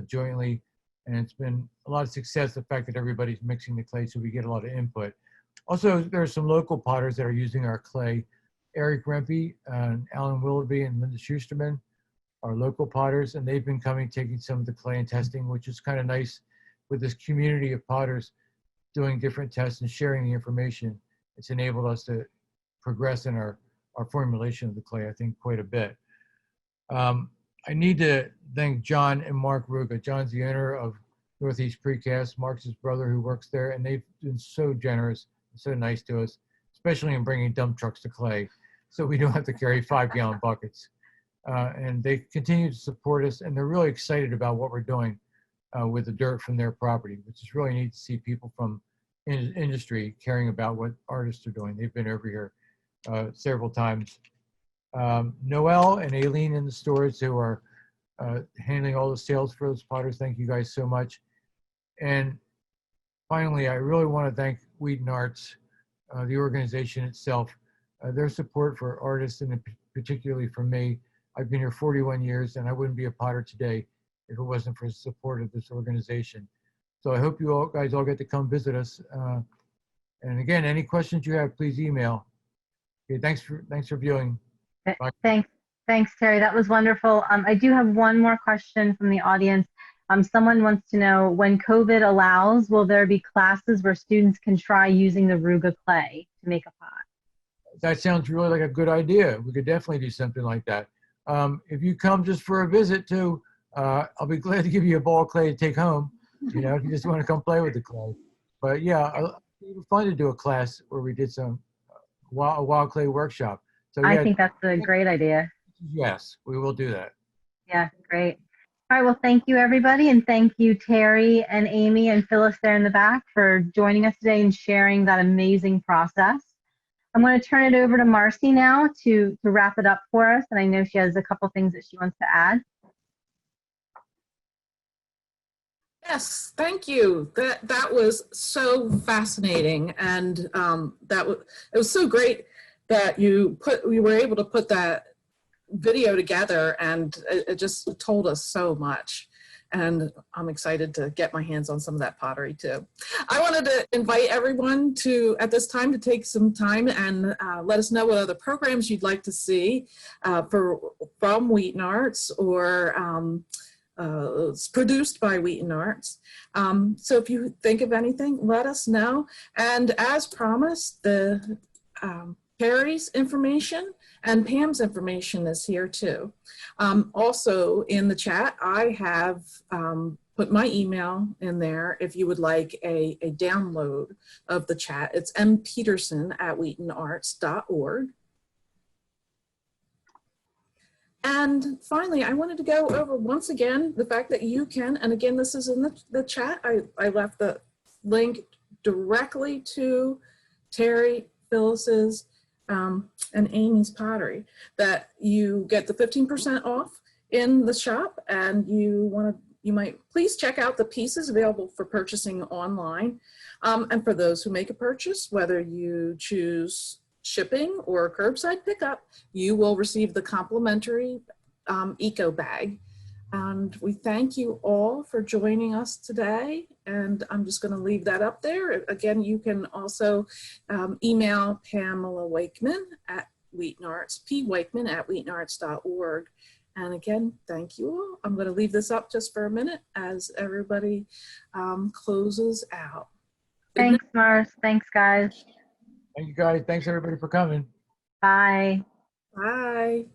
[SPEAKER 3] jointly, and it's been a lot of success, the fact that everybody's mixing the clay so we get a lot of input. Also, there are some local potters that are using our clay. Eric Rempe, Alan Willoughby, and Linda Schusterman are local potters, and they've been taking some of the clay and testing, which is kind of nice with this community of potters doing different tests and sharing the information. It's enabled us to progress in our formulation of the clay, I think, quite a bit. I need to thank John and Mark Ruga. John's the owner of Northeast Precast. Mark's his brother who works there, and they've been so generous and so nice to us, especially in bringing dump trucks to clay, so we don't have to carry 5-gallon buckets. And they continue to support us, and they're really excited about what we're doing with the dirt from their property, which is really neat to see people from industry caring about what artists are doing. They've been over here several times. Noelle and Aileen in the stores who are handling all the sales for those potters, thank you guys so much. And finally, I really want to thank WheatonArts, the organization itself, their support for artists, and particularly for me. I've been here 41 years, and I wouldn't be a potter today if it wasn't for the support of this organization. So I hope you guys all get to come visit us. And again, any questions you have, please email. Okay, thanks for viewing. Bye.
[SPEAKER 1] Thanks, Terry. That was wonderful. I do have one more question from the audience. Someone wants to know, when COVID allows, will there be classes where students can try using the Ruga clay to make a pot?
[SPEAKER 3] That sounds really like a good idea. We could definitely do something like that. If you come just for a visit too, I'll be glad to give you a ball of clay to take home, if you just want to come play with the clay. But yeah, it was fun to do a class where we did some wild clay workshop. So yeah,
[SPEAKER 1] I think that's a great idea.
[SPEAKER 3] Yes, we will do that.
[SPEAKER 1] Yeah, great. All right, well, thank you, everybody, and thank you, Terry and Amy and Phyllis there in the back, for joining us today and sharing that amazing process. I'm going to turn it over to Marci now to wrap it up for us, and I know she has a couple things that she wants to add.
[SPEAKER 2] Yes, thank you. That was so fascinating, and it was so great that you were able to put that video together, and it just told us so much. And I'm excited to get my hands on some of that pottery too. I wanted to invite everyone at this time to take some time and let us know what other programs you'd like to see from WheatonArts, or it's produced by WheatonArts. So if you think of anything, let us know. And as promised, the Terry's information and Pam's information is here too. Also in the chat, I have put my email in there if you would like a download of the chat. It's mpeterson@wheatonarts.org. And finally, I wanted to go over once again the fact that you can, and again, this is in the chat. I left the link directly to Terry, Phyllis's, and Amy's pottery, that you get the 15% off in the shop, and you might please check out the pieces available for purchasing online. And for those who make a purchase, whether you choose shipping or curbside pickup, you will receive the complimentary eco bag. And we thank you all for joining us today. And I'm just going to leave that up there. Again, you can also email Pamela Wakeman at WheatonArts, pwakeman@wheatonarts.org. And again, thank you all. I'm going to leave this up just for a minute as everybody closes out.
[SPEAKER 1] Thanks, Marce. Thanks, guys.
[SPEAKER 3] Thank you, guys. Thanks, everybody, for coming.
[SPEAKER 1] Bye.
[SPEAKER 2] Bye.